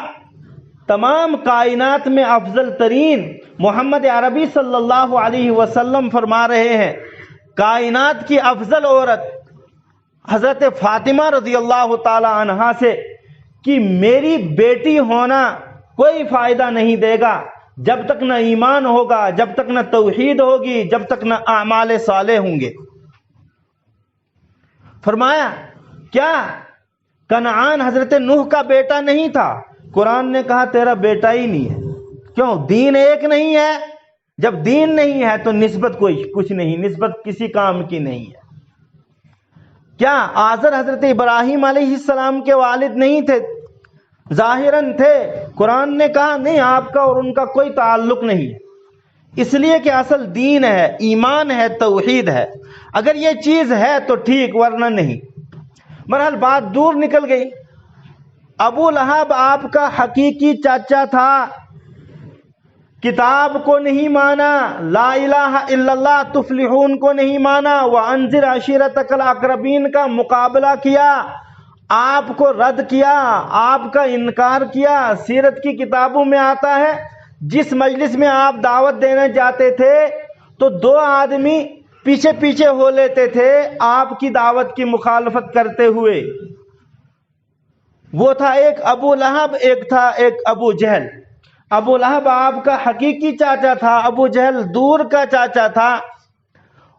تمام کائنات میں افضل ترین محمد عربی صلی اللہ علیہ وسلم فرما رہے ہیں کائنات کی افضل عورت حضرت فاطمہ رضی اللہ تعالی عنہا سے کہ میری بیٹی ہونا کوئی فائدہ نہیں دے گا جب تک نہ ایمان ہوگا، جب تک نہ توحید ہوگی، جب تک نہ اعمال صالح ہوں گے۔ فرمایا کیا کنعان حضرت نوح کا بیٹا نہیں تھا؟ قرآن نے کہا تیرا بیٹا ہی نہیں ہے۔ کیوں؟ دین ایک نہیں ہے۔ جب دین نہیں ہے تو نسبت کچھ نہیں، نسبت کسی کام کی نہیں ہے۔ کیا آزر حضرت ابراہیم علیہ السلام کے والد نہیں تھے؟ ظاہراً تھے۔ قرآن نے کہا نہیں، آپ کا اور ان کا کوئی تعلق نہیں ہے، اس لیے کہ اصل دین ہے، ایمان ہے، توحید ہے۔ اگر یہ چیز ہے تو ٹھیک، ورنہ نہیں۔ بہرحال بات دور نکل گئی۔ ابو لہب آپ کا حقیقی چاچا تھا، کتاب کو نہیں مانا، لا الہ الا اللہ تفلحون کو نہیں مانا، وانذر عشیرتک الاقربین کا مقابلہ کیا، آپ کو رد کیا، آپ کا انکار کیا۔ سیرت کی کتابوں میں آتا ہے جس مجلس میں آپ دعوت دینے جاتے تھے تو 2 آدمی پیچھے پیچھے ہو لیتے تھے آپ کی دعوت کی مخالفت کرتے ہوئے۔ وہ تھا ایک ابو لہب، ایک تھا ابو جہل۔ ابو لہب آپ کا حقیقی چاچا تھا، ابو جہل دور کا چاچا تھا،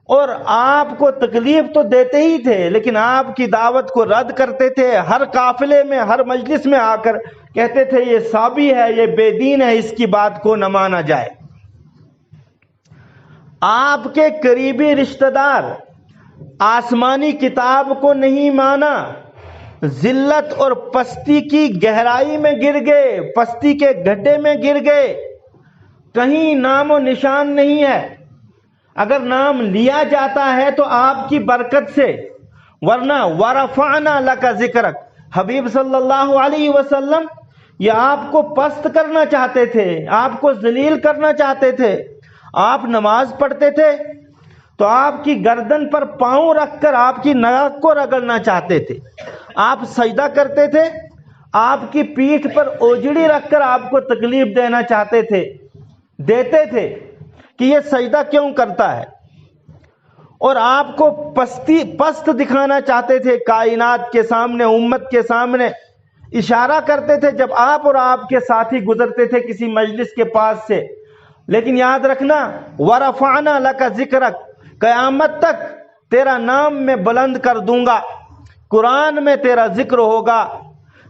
اور آپ کو تکلیف تو دیتے ہی تھے لیکن آپ کی دعوت کو رد کرتے تھے۔ ہر قافلے میں، ہر مجلس میں آ کر کہتے تھے یہ صابی ہے، یہ بے دین ہے، اس کی بات کو نہ مانا جائے۔ آپ کے قریبی رشتہ دار آسمانی کتاب کو نہیں مانا، ذلت اور پستی کی گہرائی میں گر گئے، پستی کے گڈھے میں گر گئے، کہیں نام و نشان نہیں ہے۔ اگر نام لیا جاتا ہے تو آپ کی برکت سے، ورنہ ورفعنا لک ذکرک، حبیب صلی اللہ علیہ وسلم یہ آپ کو پست کرنا چاہتے تھے، آپ کو ذلیل کرنا چاہتے تھے۔ آپ نماز پڑھتے تھے تو آپ کی گردن پر پاؤں رکھ کر آپ کی ناک کو رگڑنا چاہتے تھے۔ آپ سجدہ کرتے تھے، آپ کی پیٹھ پر اوجڑی رکھ کر آپ کو تکلیف دینا چاہتے تھے، دیتے تھے کہ یہ سجدہ کیوں کرتا ہے، اور آپ کو پست دکھانا چاہتے تھے کائنات کے سامنے، امت کے سامنے۔ اشارہ کرتے تھے جب آپ اور آپ کے ساتھی گزرتے تھے کسی مجلس کے پاس سے. لیکن یاد رکھنا وَرَفَعْنَا لَكَ ذِكْرَكَ، قیامت تک تیرا نام میں بلند کر دوں گا. قرآن میں تیرا ذکر ہوگا،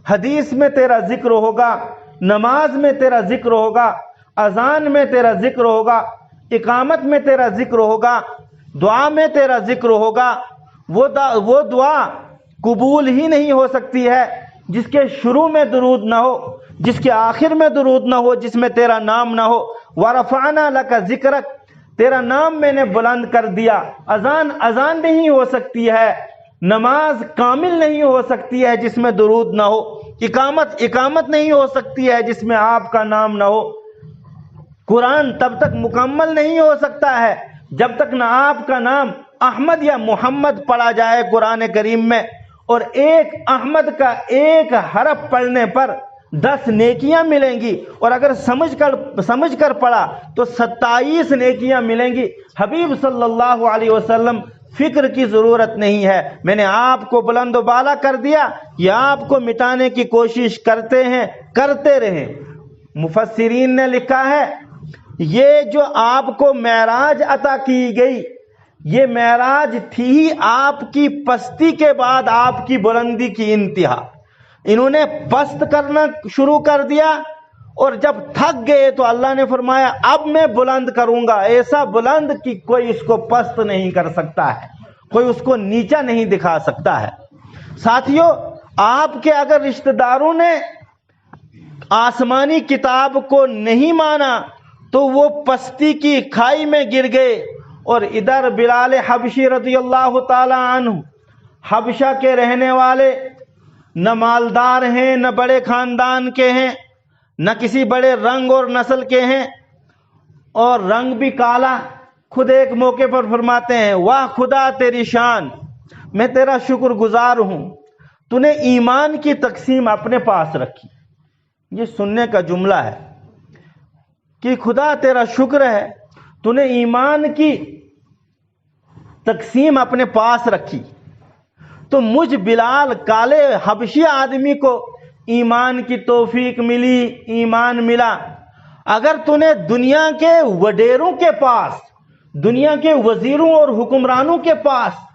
حدیث میں تیرا ذکر ہوگا، نماز میں تیرا ذکر ہوگا، اذان میں تیرا ذکر ہوگا، اقامت میں تیرا ذکر ہوگا، دعا میں تیرا ذکر ہوگا. وہ دعا قبول ہی نہیں ہو سکتی ہے جس کے شروع میں درود نہ ہو، جس کے آخر میں درود نہ ہو، جس میں تیرا نام نہ ہو. وَرَفَعْنَا لَكَ ذِكْرَكَ، تیرا نام میں نے بلند کر دیا. اذان نہیں ہو سکتی ہے، نماز کامل نہیں ہو سکتی ہے جس میں درود نہ ہو، اقامت نہیں ہو سکتی ہے جس میں آپ کا نام نہ ہو. قرآن تب تک مکمل نہیں ہو سکتا ہے جب تک نہ آپ کا نام احمد یا محمد پڑھا جائے قرآن کریم میں. اور ایک احمد کا ایک حرف پڑھنے پر 10 نیکیاں ملیں گی، اور اگر سمجھ کر پڑھا تو 27 نیکیاں ملیں گی. حبیب صلی اللہ علیہ وسلم فکر کی ضرورت نہیں ہے. میں نے آپ کو بلند و بالا کر دیا، یہ آپ کو مٹانے کی کوشش کرتے ہیں، کرتے رہیں. مفسرین نے لکھا ہے یہ جو آپ کو معراج عطا کی گئی، یہ معراج تھی ہی آپ کی پستی کے بعد آپ کی بلندی کی انتہا. انہوں نے پست کرنا شروع کر دیا، اور جب تھک گئے تو اللہ نے فرمایا اب میں بلند کروں گا، ایسا بلند کہ کوئی اس کو پست نہیں کر سکتا ہے، کوئی اس کو نیچا نہیں دکھا سکتا ہے. ساتھیو، آپ کے اگر رشتہ داروں نے آسمانی کتاب کو نہیں مانا تو وہ پستی کی کھائی میں گر گئے. اور ادھر بلال حبشی رضی اللہ تعالی عنہ، حبشہ کے رہنے والے، نہ مالدار ہیں، نہ بڑے خاندان کے ہیں، نہ کسی بڑے رنگ اور نسل کے ہیں، اور رنگ بھی کالا. خود ایک موقع پر فرماتے ہیں واہ خدا تیری شان، میں تیرا شکر گزار ہوں، تو نے ایمان کی تقسیم اپنے پاس رکھی. یہ سننے کا جملہ ہے کہ خدا تیرا شکر ہے تو نے ایمان کی تقسیم اپنے پاس رکھی. تو مجھ بلال کالے حبشی آدمی کو ایمان کی توفیق ملی، ایمان ملا. اگر تو نے دنیا کے وڈیروں کے پاس، دنیا کے وزیروں اور حکمرانوں کے پاس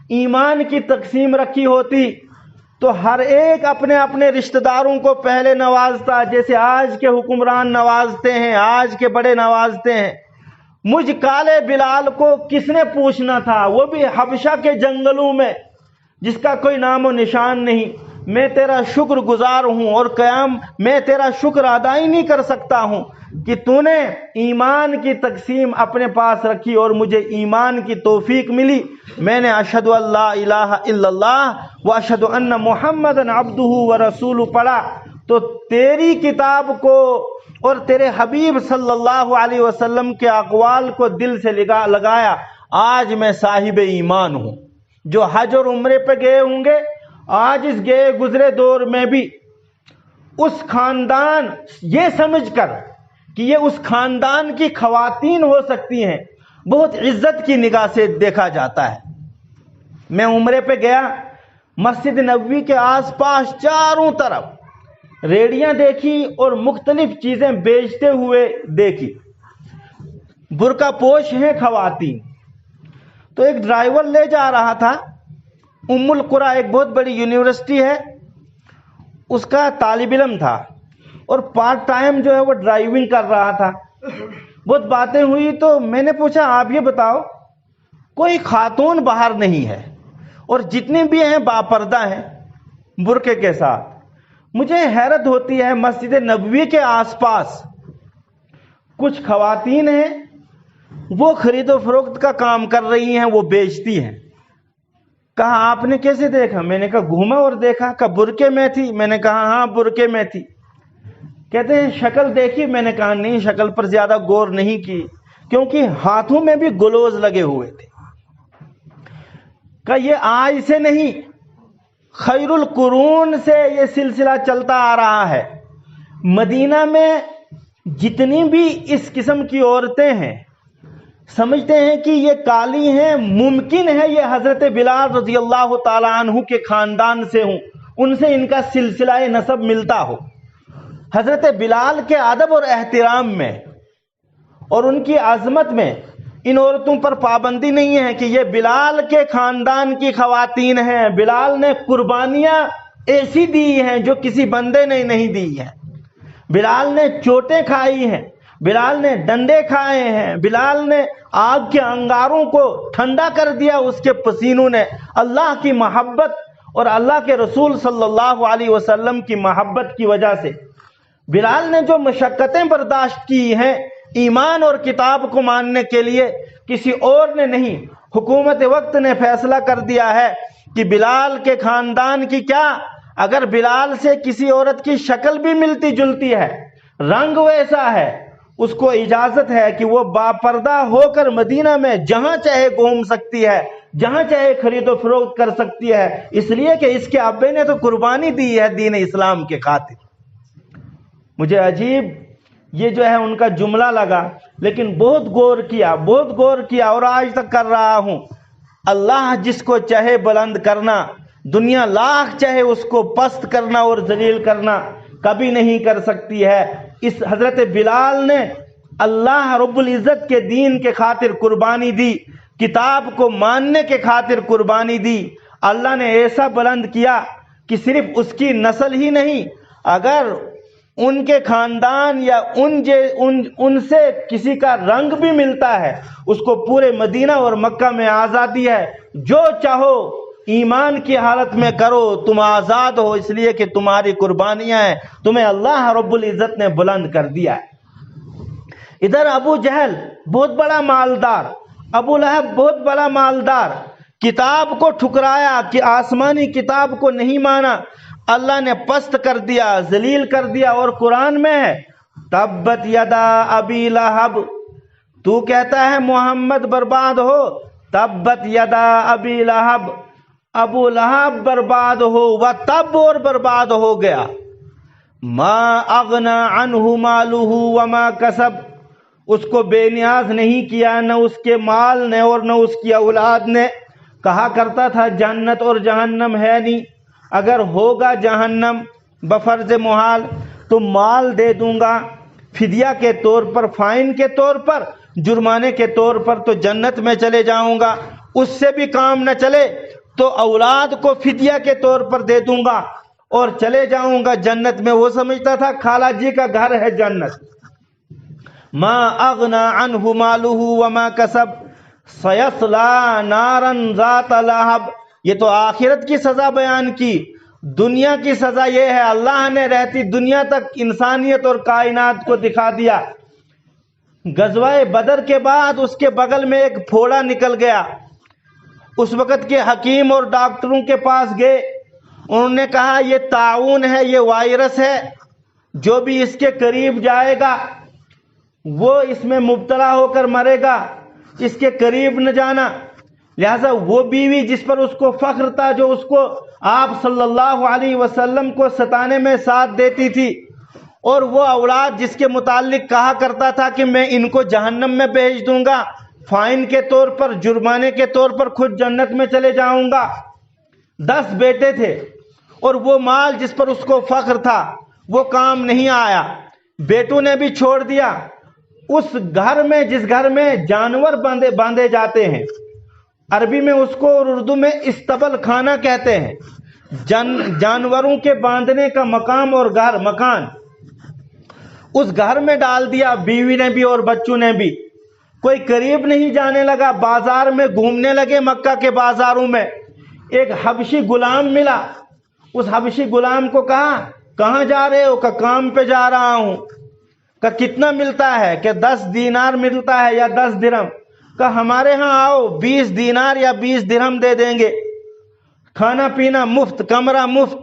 ایمان کی تقسیم رکھی ہوتی تو ہر ایک اپنے اپنے رشتہ داروں کو پہلے نوازتا، جیسے آج کے حکمران نوازتے ہیں، آج کے بڑے نوازتے ہیں. مجھ کالے بلال کو کس نے پوچھنا تھا، وہ بھی حبشہ کے جنگلوں میں، جس کا کوئی نام و نشان نہیں. میں تیرا شکر گزار ہوں، اور میں تیرا شکر ادا ہی نہیں کر سکتا ہوں کہ تو نے ایمان کی تقسیم اپنے پاس رکھی اور مجھے ایمان کی توفیق ملی. میں نے اشہد ان لا الہ الا اللہ و اشہد ان محمد عبدہ و رسولہ پڑھا تو تیری کتاب کو اور تیرے حبیب صلی اللہ علیہ وسلم کے اقوال کو دل سے لگایا. آج میں صاحب ایمان ہوں. جو حج اور عمرے پہ گئے ہوں گے، آج اس گئے گزرے دور میں بھی اس خاندان، یہ سمجھ کر کہ یہ اس خاندان کی خواتین ہو سکتی ہیں، بہت عزت کی نگاہ سے دیکھا جاتا ہے. میں عمرے پہ گیا، مسجد نبوی کے آس پاس چاروں طرف ریڑیاں دیکھی اور مختلف چیزیں بیچتے ہوئے دیکھی. برقع پوش ہیں خواتین. تو ایک ڈرائیور لے جا رہا تھا، ام القریٰ ایک بہت بڑی یونیورسٹی ہے، اس کا طالب علم تھا، اور پارٹ ٹائم جو ہے وہ ڈرائیونگ کر رہا تھا. بہت باتیں ہوئی تو میں نے پوچھا آپ یہ بتاؤ کوئی خاتون باہر نہیں ہے، اور جتنے بھی ہیں باپردہ ہیں برقعے کے ساتھ. مجھے حیرت ہوتی ہے مسجد نبوی کے آس پاس کچھ خواتین ہیں، وہ خرید و فروخت کا کام کر رہی ہیں، وہ بیچتی ہیں. کہا آپ نے کیسے دیکھا؟ میں نے کہا گھوما اور دیکھا. کہا برقعے میں تھی؟ میں نے کہا ہاں برقعے میں تھی. کہتے ہیں شکل دیکھی؟ میں نے کہا نہیں، شکل پر زیادہ غور نہیں کی، کیونکہ ہاتھوں میں بھی گلوز لگے ہوئے تھے. کہ یہ آج سے نہیں، خیر القرون سے یہ سلسلہ چلتا آ رہا ہے. مدینہ میں جتنی بھی اس قسم کی عورتیں ہیں سمجھتے ہیں کہ یہ کالی ہیں، ممکن ہے یہ حضرت بلال رضی اللہ تعالی عنہ کے خاندان سے ہوں، ان سے ان کا سلسلہ نسب ملتا ہو۔ حضرت بلال کے ادب اور احترام میں اور ان کی عظمت میں ان عورتوں پر پابندی نہیں ہے کہ یہ بلال کے خاندان کی خواتین ہیں، بلال نے قربانیاں ایسی دی ہیں جو کسی بندے نے نہیں دی ہیں، بلال نے چوٹیں کھائی ہیں، بلال نے ڈنڈے کھائے ہیں، بلال نے آگ کے انگاروں کو ٹھنڈا کر دیا اس کے پسینوں نے، اللہ کی محبت اور اللہ کے رسول صلی اللہ علیہ وسلم کی محبت کی وجہ سے بلال نے جو مشقتیں برداشت کی ہیں ایمان اور کتاب کو ماننے کے لیے، کسی اور نے نہیں۔ حکومت وقت نے فیصلہ کر دیا ہے کہ بلال کے خاندان کی کیا، اگر بلال سے کسی عورت کی شکل بھی ملتی جلتی ہے، رنگ ویسا ہے، اس کو اجازت ہے کہ وہ باپردہ ہو کر مدینہ میں جہاں چاہے گھوم سکتی ہے، جہاں چاہے خرید و فروخت کر سکتی ہے، اس لیے کہ اس کے ابے نے تو قربانی دی ہے دین اسلام کے خاطر۔ مجھے عجیب یہ جو ہے ان کا جملہ لگا، لیکن بہت غور کیا اور آج تک کر رہا ہوں۔ اللہ جس کو چاہے بلند کرنا، دنیا لاکھ چاہے اس کو پست کرنا اور ذلیل کرنا، کبھی نہیں کر سکتی ہے۔ اس حضرت بلال نے اللہ رب العزت کے دین کے خاطر قربانی دی، کتاب کو ماننے کے خاطر قربانی دی۔ اللہ نے ایسا بلند کیا کہ صرف اس کی نسل ہی نہیں، اگر ان کے خاندان یا ان سے کسی کا رنگ بھی ملتا ہے، اس کو پورے مدینہ اور مکہ میں آزادی ہے، جو چاہو ایمان کی حالت میں کرو، تم آزاد ہو، اس لیے کہ تمہاری قربانیاں ہیں، تمہیں اللہ رب العزت نے بلند کر دیا ہے۔ ادھر ابو جہل بہت بڑا مالدار، ابو لہب بہت بڑا مالدار، کتاب کو ٹھکرایا کہ آسمانی کتاب کو نہیں مانا، اللہ نے پست کر دیا، ذلیل کر دیا۔ اور قرآن میں ہے تبت یدا ابی لہب، تو کہتا ہے محمد برباد ہو، تبت یدا ابی لہب، ابو لہب برباد ہو، وہ تب اور برباد ہو گیا، ما اغنا عنہ مالہ وما کسب، اس کو بے نیاز نہیں کیا نہ اس کے مال نے اور نہ اس کی اولاد نے۔ کہا کرتا تھا جنت اور جہنم ہے نہیں، اگر ہوگا جہنم بفرض محال تو مال دے دوں گا فدیہ کے طور پر، فائن کے طور پر، جرمانے کے طور پر، تو جنت میں چلے جاؤں گا۔ اس سے بھی کام نہ چلے تو اولاد کو فدیہ کے طور پر دے دوں گا اور چلے جاؤں گا جنت میں۔ وہ سمجھتا تھا خالہ جی کا گھر ہے جنت۔ ما اغنا عنہ مالہ وما کسب سیصلی نارا ذات لہب، یہ تو آخرت کی سزا بیان کی، دنیا کی سزا یہ ہے، اللہ نے رہتی دنیا تک انسانیت اور کائنات کو دکھا دیا۔ غزوہ بدر کے بعد اس کے بغل میں ایک پھوڑا نکل گیا، اس وقت کے حکیم اور ڈاکٹروں کے پاس گئے، انہوں نے کہا یہ طاعون ہے، یہ وائرس ہے، جو بھی اس کے قریب جائے گا وہ اس میں مبتلا ہو کر مرے گا، اس کے قریب نہ جانا۔ لہذا وہ بیوی جس پر اس کو فخر تھا، جو اس کو آپ صلی اللہ علیہ وسلم کو ستانے میں ساتھ دیتی تھی، اور وہ اولاد جس کے متعلق کہا کرتا تھا کہ میں ان کو جہنم میں بھیج دوں گا، فائن کے طور پر، جرمانے کے طور پر، خود جنت میں چلے جاؤں گا۔ 10 بیٹے تھے اور وہ مال جس پر اس کو فخر تھا وہ کام نہیں آیا، بیٹوں نے بھی چھوڑ دیا۔ اس گھر میں، جس گھر میں جانور باندھے جاتے ہیں، عربی میں اس کو اور اردو میں استبل خانہ کہتے ہیں، جانوروں کے باندھنے کا مقام اور گھر، مکان، اس گھر میں ڈال دیا، بیوی نے بھی اور بچوں نے بھی۔ کوئی قریب نہیں جانے لگا، بازار میں گھومنے لگے، مکہ کے بازاروں میں۔ ایک حبشی غلام ملا، اس حبشی غلام کو کہا کہاں جا رہے ہو؟ کہ کام پہ جا رہا ہوں۔ کہ کتنا ملتا ہے؟ کہ 10 دینار ملتا ہے یا 10 درہم۔ کہ ہمارے ہاں آؤ، 20 دینار یا 20 درہم دے دیں گے، کھانا پینا مفت، کمرہ مفت۔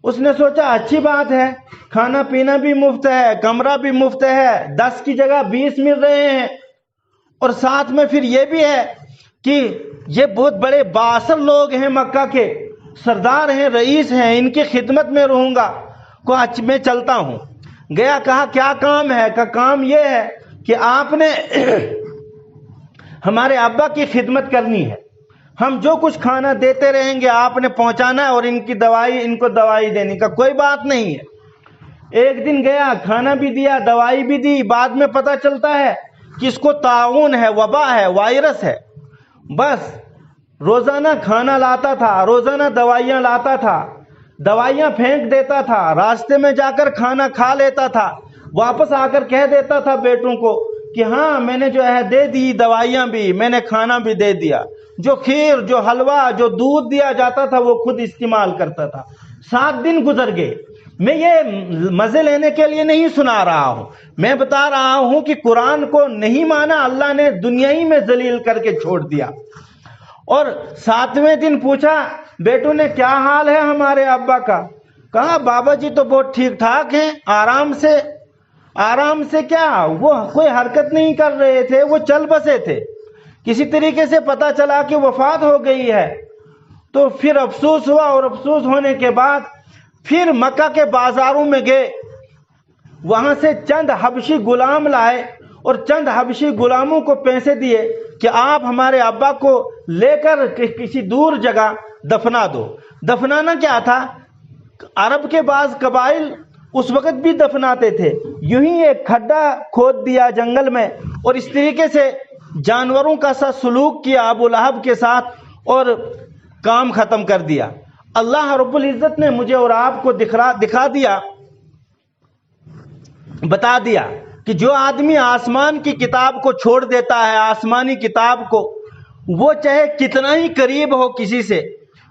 اس نے سوچا اچھی بات ہے، کھانا پینا بھی مفت ہے، کمرہ بھی مفت ہے، 10 کی جگہ 20 مل رہے ہیں، اور ساتھ میں پھر یہ بھی ہے کہ یہ بہت بڑے بااثر لوگ ہیں، مکہ کے سردار ہیں، رئیس ہیں، ان کی خدمت میں رہوں گا، کو اچھا میں چلتا ہوں۔ گیا، کہا کیا کام ہے؟ کہ کام یہ ہے کہ آپ نے ہمارے ابا کی خدمت کرنی ہے، ہم جو کچھ کھانا دیتے رہیں گے آپ نے پہنچانا ہے اور ان کو دوائی دینے کا کوئی بات نہیں ہے۔ ایک دن گیا، کھانا بھی دیا، دوائی بھی دی، بعد میں پتہ چلتا ہے کہ اس کو طاعون ہے، وبا ہے، وائرس ہے۔ بس روزانہ کھانا لاتا تھا، روزانہ دوائیاں لاتا تھا، دوائیاں پھینک دیتا تھا، راستے میں جا کر کھانا کھا لیتا تھا، واپس آ کر کہہ دیتا تھا بیٹوں کو کہ ہاں میں نے جو ہے دے دی دوائیاں بھی، میں نے کھانا بھی دے دیا۔ جو کھیر، جو حلوہ، جو دودھ دیا جاتا تھا وہ خود استعمال کرتا تھا۔ 7 دن گزر گئے۔ میں یہ مزے لینے کے لیے نہیں سنا رہا ہوں، میں بتا رہا ہوں کہ قرآن کو نہیں مانا، اللہ نے دنیا ہی میں ذلیل کر کے چھوڑ دیا۔ اور 7ویں دن پوچھا بیٹوں نے کیا حال ہے ہمارے ابا کا؟ کہا بابا جی تو بہت ٹھیک ٹھاک ہیں، آرام سے کیا، وہ کوئی حرکت نہیں کر رہے تھے، وہ چل بسے تھے۔ کسی طریقے سے پتا چلا کہ وفات ہو گئی ہے تو پھر افسوس ہوا، اور افسوس ہونے کے بعد پھر مکہ کے بازاروں میں گئے، وہاں سے چند حبشی غلام لائے اور چند حبشی غلاموں کو پیسے دیے کہ آپ ہمارے ابا کو لے کر کسی دور جگہ دفنا دو۔ دفنانا کیا تھا، عرب کے بعض قبائل اس وقت بھی دفناتے تھے، یوں ہی ایک کھڈا کھود دیا جنگل میں اور اس طریقے سے جانوروں کا سا سلوک کیا ابو لہب کے ساتھ اور کام ختم کر دیا۔ اللہ رب العزت نے مجھے اور آپ کو دکھا دیا، بتا دیا کہ جو آدمی آسمان کی کتاب کو چھوڑ دیتا ہے، آسمانی کتاب کو، وہ چاہے کتنا ہی قریب ہو کسی سے،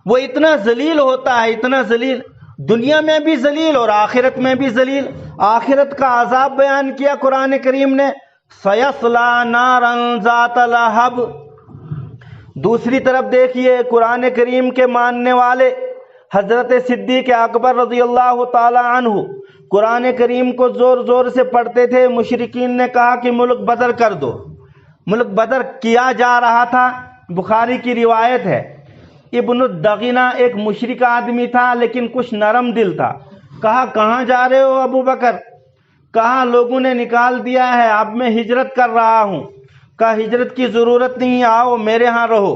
وہ اتنا ذلیل ہوتا ہے، اتنا ذلیل، دنیا میں بھی ذلیل اور آخرت میں بھی ذلیل۔ آخرت کا عذاب بیان کیا قرآن کریم نے، سَيَصْلَىٰ نَارًا ذَاتَ لَهَبٍ۔ دوسری طرف دیکھیے قرآن کریم کے ماننے والے حضرت صدیق اکبر رضی اللہ تعالی عنہ قرآن کریم کو زور زور سے پڑھتے تھے۔ مشرکین نے کہا کہ ملک بدر کر دو۔ ملک بدر کیا جا رہا تھا، بخاری کی روایت ہے۔ ابن الدغینہ ایک مشرک آدمی تھا لیکن کچھ نرم دل تھا۔ کہا کہاں جا رہے ہو ابو بکر؟ کہا لوگوں نے نکال دیا ہے، اب میں ہجرت کر رہا ہوں۔ کہا ہجرت کی ضرورت نہیں، آؤ میرے ہاں رہو،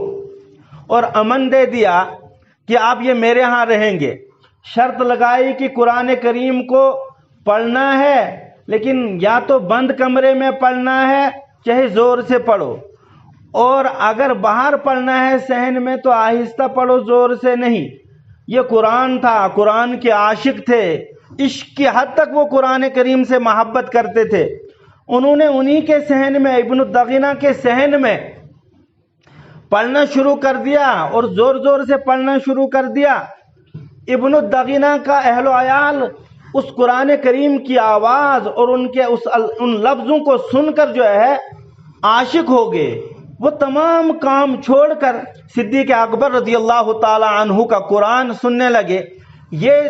اور امن دے دیا کہ آپ یہ میرے ہاں رہیں گے۔ شرط لگائی کہ قرآن کریم کو پڑھنا ہے لیکن یا تو بند کمرے میں پڑھنا ہے، چاہے زور سے پڑھو، اور اگر باہر پڑھنا ہے صحن میں تو آہستہ پڑھو، زور سے نہیں۔ یہ قرآن تھا، قرآن کے عاشق تھے، عشق کی حد تک وہ قرآن کریم سے محبت کرتے تھے۔ انہوں نے انہی کے صحن میں، ابن الدغینہ کے صحن میں پڑھنا شروع کر دیا اور زور زور سے پڑھنا شروع کر دیا۔ ابن الدغینہ کا اہل و عیال اس قرآن کریم کی آواز اور ان لفظوں کو سن کر جو ہے عاشق ہو گئے۔ وہ تمام کام چھوڑ کر صدیق اکبر رضی اللہ تعالی عنہ کا قرآن سننے لگے۔ یہ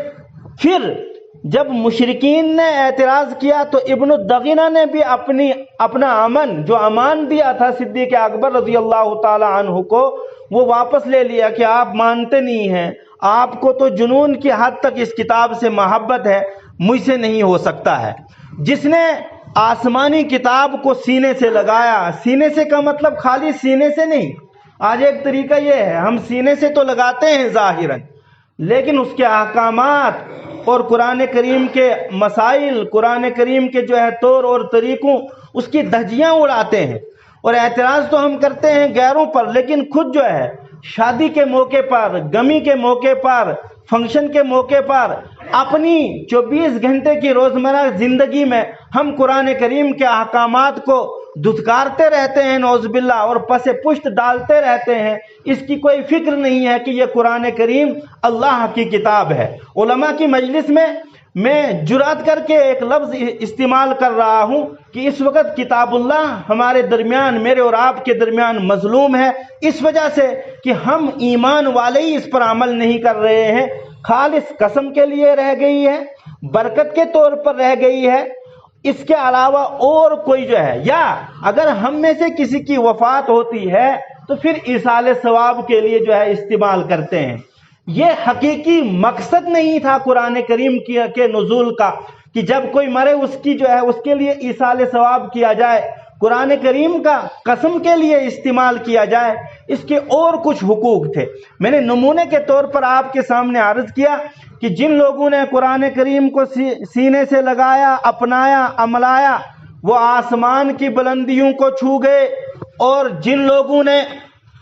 پھر جب مشرکین نے اعتراض کیا تو ابن الدغینہ نے بھی اپنا امن، جو امان دیا تھا صدیق اکبر رضی اللہ تعالی عنہ کو، وہ واپس لے لیا کہ آپ مانتے نہیں ہیں، آپ کو تو جنون کی حد تک اس کتاب سے محبت ہے، مجھ سے نہیں ہو سکتا ہے۔ جس نے آسمانی کتاب کو سینے سے لگایا، سینے سے کا مطلب خالی سینے سے نہیں، آج ایک طریقہ یہ ہے ہم سینے سے تو لگاتے ہیں ظاہراً، لیکن اس کے احکامات اور قرآن کریم کے مسائل، قرآن کریم کے جو ہے طور اور طریقوں، اس کی دھجیاں اڑاتے ہیں۔ اور اعتراض تو ہم کرتے ہیں غیروں پر، لیکن خود جو ہے شادی کے موقع پر، گمی کے موقع پر، فنکشن کے موقع پر، اپنی 24 گھنٹے کی روزمرہ زندگی میں ہم قرآن کریم کے احکامات کو دھتکارتے رہتے ہیں نعوذ باللہ، اور پس پشت ڈالتے رہتے ہیں۔ اس کی کوئی فکر نہیں ہے کہ یہ قرآن کریم اللہ کی کتاب ہے۔ علماء کی مجلس میں جرات کر کے ایک لفظ استعمال کر رہا ہوں کہ اس وقت کتاب اللہ ہمارے درمیان، میرے اور آپ کے درمیان مظلوم ہے، اس وجہ سے کہ ہم ایمان والے ہی اس پر عمل نہیں کر رہے ہیں، خالص قسم کے لیے رہ گئی ہے، برکت کے طور پر رہ گئی ہے، اس کے علاوہ اور کوئی جو ہے، یا اگر ہم میں سے کسی کی وفات ہوتی ہے تو پھر ایصال ثواب کے لیے جو ہے استعمال کرتے ہیں۔ یہ حقیقی مقصد نہیں تھا قرآن کریم کے نزول کا کہ جب کوئی مرے اس کی جو ہے اس کے لیے ایصال ثواب کیا جائے۔ قرآن کریم کا قسم کے لیے استعمال کیا جائے، اس کے اور کچھ حقوق تھے۔ میں نے نمونے کے طور پر آپ کے سامنے عرض کیا کہ جن لوگوں نے قرآن کریم کو سینے سے لگایا، اپنایا، عملایا، وہ آسمان کی بلندیوں کو چھو گئے، اور جن لوگوں نے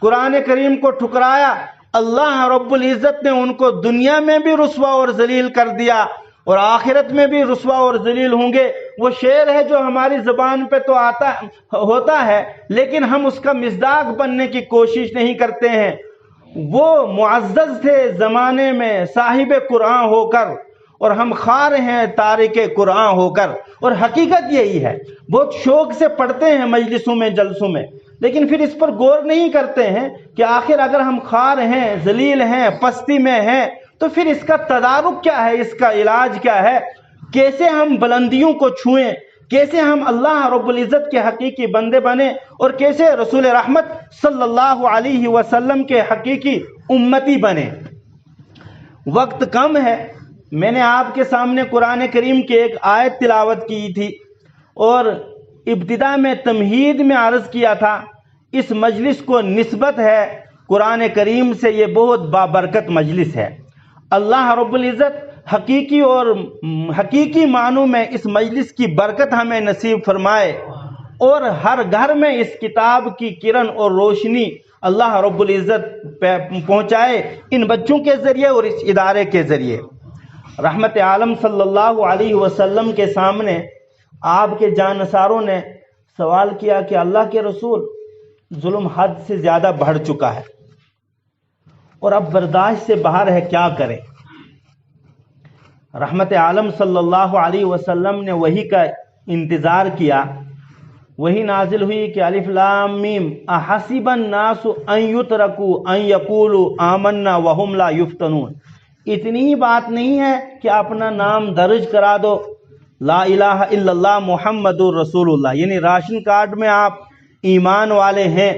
قرآن کریم کو ٹھکرایا، اللہ رب العزت نے ان کو دنیا میں بھی رسوا اور ذلیل کر دیا، اور آخرت میں بھی رسوا اور ذلیل ہوں گے۔ وہ شعر ہے جو ہماری زبان پہ تو ہوتا ہے، لیکن ہم اس کا مصداق بننے کی کوشش نہیں کرتے ہیں۔ وہ معزز تھے زمانے میں صاحب قرآن ہو کر، اور ہم خوار ہیں تارک قرآن ہو کر، اور حقیقت یہی ہے۔ بہت شوق سے پڑھتے ہیں مجلسوں میں، جلسوں میں، لیکن پھر اس پر غور نہیں کرتے ہیں کہ آخر اگر ہم خوار ہیں، ذلیل ہیں، پستی میں ہیں، تو پھر اس کا تدارک کیا ہے، اس کا علاج کیا ہے، کیسے ہم بلندیوں کو چھوئیں، کیسے ہم اللہ رب العزت کے حقیقی بندے بنیں، اور کیسے رسول رحمت صلی اللہ علیہ وسلم کے حقیقی امتی بنیں۔ وقت کم ہے، میں نے آپ کے سامنے قرآن کریم کی ایک آیت تلاوت کی تھی، اور ابتدا میں تمہید میں عرض کیا تھا اس مجلس کو نسبت ہے قرآن کریم سے، یہ بہت بابرکت مجلس ہے۔ اللہ رب العزت حقیقی معنوں میں اس مجلس کی برکت ہمیں نصیب فرمائے، اور ہر گھر میں اس کتاب کی کرن اور روشنی اللہ رب العزت پہنچائے، ان بچوں کے ذریعے اور اس ادارے کے ذریعے۔ رحمت عالم صلی اللہ علیہ وسلم کے سامنے آپ کے جانثاروں نے سوال کیا کہ اللہ کے رسول، ظلم حد سے زیادہ بڑھ چکا ہے اور اب برداشت سے باہر ہے، کیا کریں؟ رحمت عالم صلی اللہ علیہ وسلم نے وحی کا انتظار کیا۔ وحی نازل ہوئی کہ الف لام میم احسب الناس ان یترکوا ان یقولوا آمنا وهم لا یفتنون۔ اتنی ہی بات نہیں ہے کہ اپنا نام درج کرا دو، لا الہ الا اللہ محمد الرسول اللہ، یعنی راشن کارڈ میں آپ ایمان والے ہیں،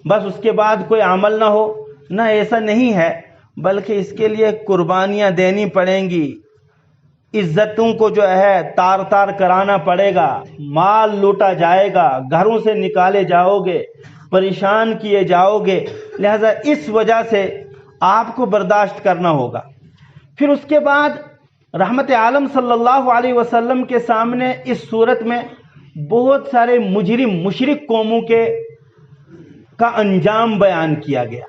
بس اس کے بعد کوئی عمل نہ ہو، نہ، ایسا نہیں ہے، بلکہ اس کے لیے قربانیاں دینی پڑیں گی، عزتوں کو جو ہے تار تار کرانا پڑے گا، مال لوٹا جائے گا، گھروں سے نکالے جاؤ گے، پریشان کیے جاؤ گے، لہذا اس وجہ سے آپ کو برداشت کرنا ہوگا۔ پھر اس کے بعد رحمت عالم صلی اللہ علیہ وسلم کے سامنے اس صورت میں بہت سارے مجرم مشرک قوموں کا انجام بیان کیا گیا۔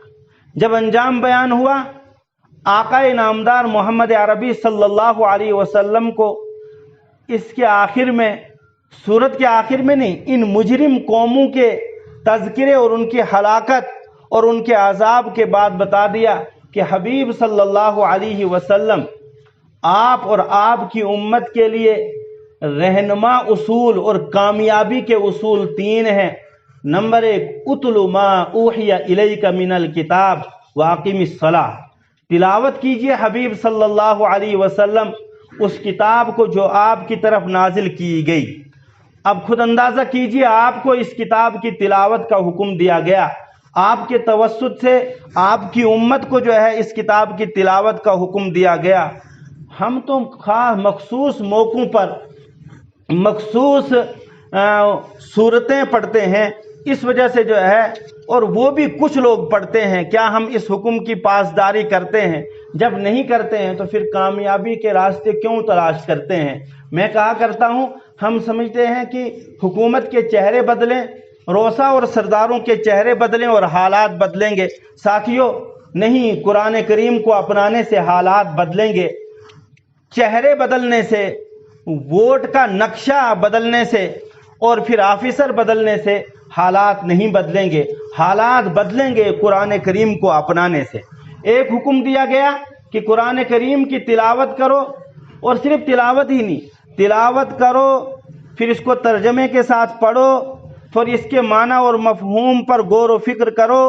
جب انجام بیان ہوا، آقا نامدار محمد عربی صلی اللہ علیہ وسلم کو اس کے آخر میں، سورت کے آخر میں نہیں، ان مجرم قوموں کے تذکرے اور ان کی ہلاکت اور ان کے عذاب کے بعد بتا دیا کہ حبیب صلی اللہ علیہ وسلم، آپ اور آپ کی امت کے لیے رہنما اصول اور کامیابی کے اصول 3 ہیں۔ نمبر 1، اتل ما اوحی الیک من الکتاب واقم الصلاۃ، تلاوت کیجئے حبیب صلی اللہ علیہ وسلم اس کتاب کو جو آپ کی طرف نازل کی گئی۔ اب خود اندازہ کیجئے، آپ کو اس کتاب کی تلاوت کا حکم دیا گیا، آپ کے توسط سے آپ کی امت کو جو ہے اس کتاب کی تلاوت کا حکم دیا گیا۔ ہم تو خاص مخصوص موقعوں پر مخصوص صورتیں پڑھتے ہیں، اس وجہ سے جو ہے، اور وہ بھی کچھ لوگ پڑھتے ہیں، کیا ہم اس حکم کی پاسداری کرتے ہیں؟ جب نہیں کرتے ہیں تو پھر کامیابی کے راستے کیوں تلاش کرتے ہیں؟ میں کہا کرتا ہوں، ہم سمجھتے ہیں کہ حکومت کے چہرے بدلیں، روسا اور سرداروں کے چہرے بدلیں اور حالات بدلیں گے۔ ساتھیوں، نہیں، قرآن کریم کو اپنانے سے حالات بدلیں گے، چہرے بدلنے سے، ووٹ کا نقشہ بدلنے سے، اور پھر آفیسر بدلنے سے حالات نہیں بدلیں گے۔ حالات بدلیں گے قرآن کریم کو اپنانے سے۔ ایک حکم دیا گیا کہ قرآن کریم کی تلاوت کرو، اور صرف تلاوت ہی نہیں، تلاوت کرو، پھر اس کو ترجمے کے ساتھ پڑھو، پھر اس کے معنی اور مفہوم پر غور و فکر کرو،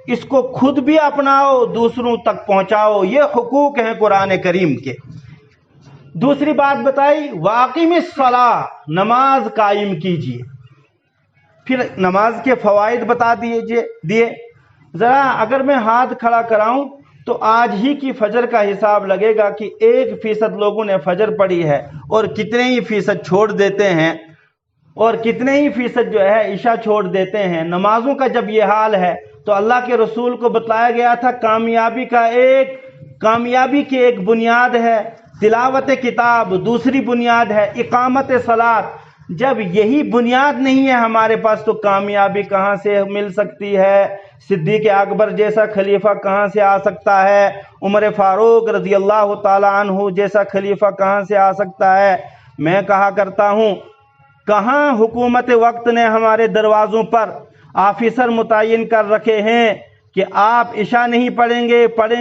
اس کو خود بھی اپناؤ، دوسروں تک پہنچاؤ۔ یہ حقوق ہیں قرآن کریم کے۔ دوسری بات بتائی، واقم الصلاۃ، نماز قائم کیجیے۔ پھر نماز کے فوائد بتا دیے۔ ذرا اگر میں ہاتھ کھڑا کراؤں تو آج ہی کی فجر کا حساب لگے گا کہ 1% لوگوں نے فجر پڑھی ہے اور کتنے ہی فیصد چھوڑ دیتے ہیں۔ اور کتنے ہی فیصد جو ہے عشاء چھوڑ دیتے ہیں۔ نمازوں کا جب یہ حال ہے تو اللہ کے رسول کو بتلایا گیا تھا کامیابی کی ایک بنیاد ہے تلاوت کتاب، دوسری بنیاد ہے اقامت صلاۃ۔ جب یہی بنیاد نہیں ہے ہمارے پاس تو کامیابی کہاں سے مل سکتی ہے؟ صدیق اکبر جیسا خلیفہ کہاں سے آ سکتا ہے؟ عمر فاروق رضی اللہ تعالی عنہ جیسا خلیفہ کہاں سے آ سکتا ہے؟ میں کہا کرتا ہوں کہاں حکومت وقت نے ہمارے دروازوں پر آفیسر متعین کر رکھے ہیں کہ آپ عشاء نہیں پڑھیں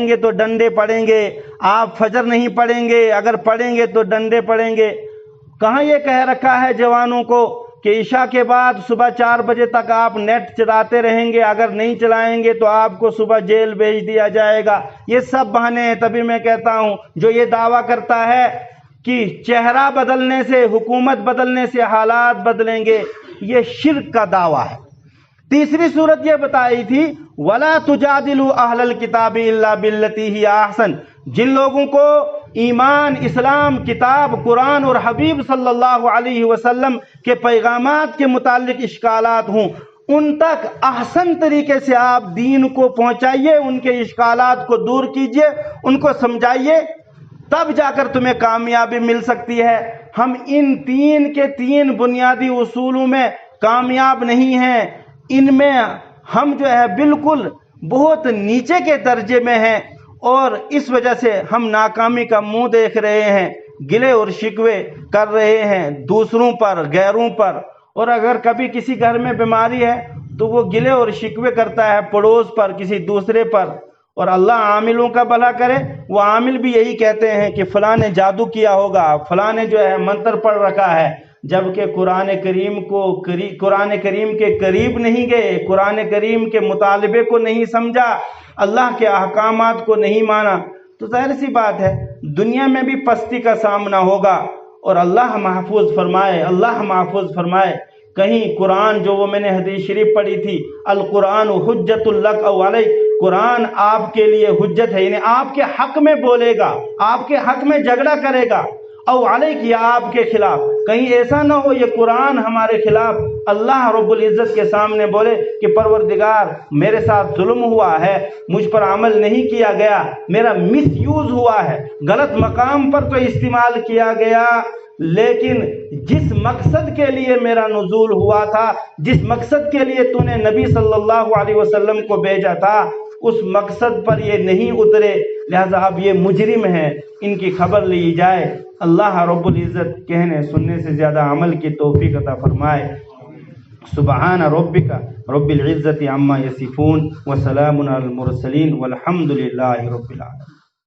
گے تو ڈنڈے پڑیں گے، آپ فجر نہیں پڑھیں گے، اگر پڑھیں گے تو ڈنڈے پڑیں گے۔ کہاں یہ کہہ رکھا ہے جوانوں کو کہ عشاء کے بعد صبح 4 بجے تک آپ نیٹ چلاتے رہیں گے، اگر نہیں چلائیں گے تو آپ کو صبح جیل بھیج دیا جائے گا؟ یہ سب بہانے ہیں۔ تبھی میں کہتا ہوں جو یہ دعویٰ کرتا ہے کہ چہرہ بدلنے سے، حکومت بدلنے سے حالات بدلیں گے، یہ شرک کا دعویٰ ہے۔ تیسری صورت یہ بتائی تھی وَلَا تُجَادِلُوا أَهْلَ الْكِتَابِ إِلَّا بِالَّتِي هِيَ أَحْسَنُ، جن لوگوں کو ایمان، اسلام، کتاب، قرآن اور حبیب صلی اللہ علیہ وسلم کے پیغامات کے متعلق اشکالات ہوں، ان تک احسن طریقے سے آپ دین کو پہنچائیے، ان کے اشکالات کو دور کیجئے، ان کو سمجھائیے، تب جا کر تمہیں کامیابی مل سکتی ہے۔ ہم ان 3 بنیادی اصولوں میں کامیاب نہیں ہیں، ان میں ہم جو ہے بالکل بہت نیچے کے درجے میں ہیں، اور اس وجہ سے ہم ناکامی کا منہ دیکھ رہے ہیں، گلے اور شکوے کر رہے ہیں دوسروں پر، غیروں پر۔ اور اگر کبھی کسی گھر میں بیماری ہے تو وہ گلے اور شکوے کرتا ہے پڑوس پر، کسی دوسرے پر، اور اللہ عاملوں کا بھلا کرے۔ وہ عامل بھی یہی کہتے ہیں کہ فلاں نے جادو کیا ہوگا، فلاں نے جو ہے منتر پڑھ رکھا ہے، جبکہ قرآن کریم کے قریب نہیں گئے، قرآن کریم کے مطالبے کو نہیں سمجھا، اللہ کے احکامات کو نہیں مانا، تو ظاہر سی بات ہے دنیا میں بھی پستی کا سامنا ہوگا۔ اور اللہ محفوظ فرمائے کہیں قرآن جو وہ میں نے حدیث شریف پڑھی تھی، القرآن حجت لک او علیک، قرآن آپ کے لیے حجت ہے، یعنی آپ کے حق میں بولے گا، آپ کے حق میں جھگڑا کرے گا، او علیک یا آپ کے خلاف۔ کہیں ایسا نہ ہو یہ قرآن ہمارے خلاف اللہ رب العزت کے سامنے بولے کہ پروردگار میرے ساتھ ظلم ہوا ہے، مجھ پر عمل نہیں کیا گیا، میرا مس یوز ہوا ہے، غلط مقام پر تو استعمال کیا گیا، لیکن جس مقصد کے لیے میرا نزول ہوا تھا، جس مقصد کے لیے تو نے نبی صلی اللہ علیہ وسلم کو بھیجا تھا، اس مقصد پر یہ نہیں اترے، لہذا اب یہ مجرم ہیں، ان کی خبر لی جائے۔ اللہ رب العزت کہنے سننے سے زیادہ عمل کی توفیق عطا فرمائے۔ سبحان ربک رب العزت عما یصفون وسلام علی المرسلین والحمد للہ رب العالمین۔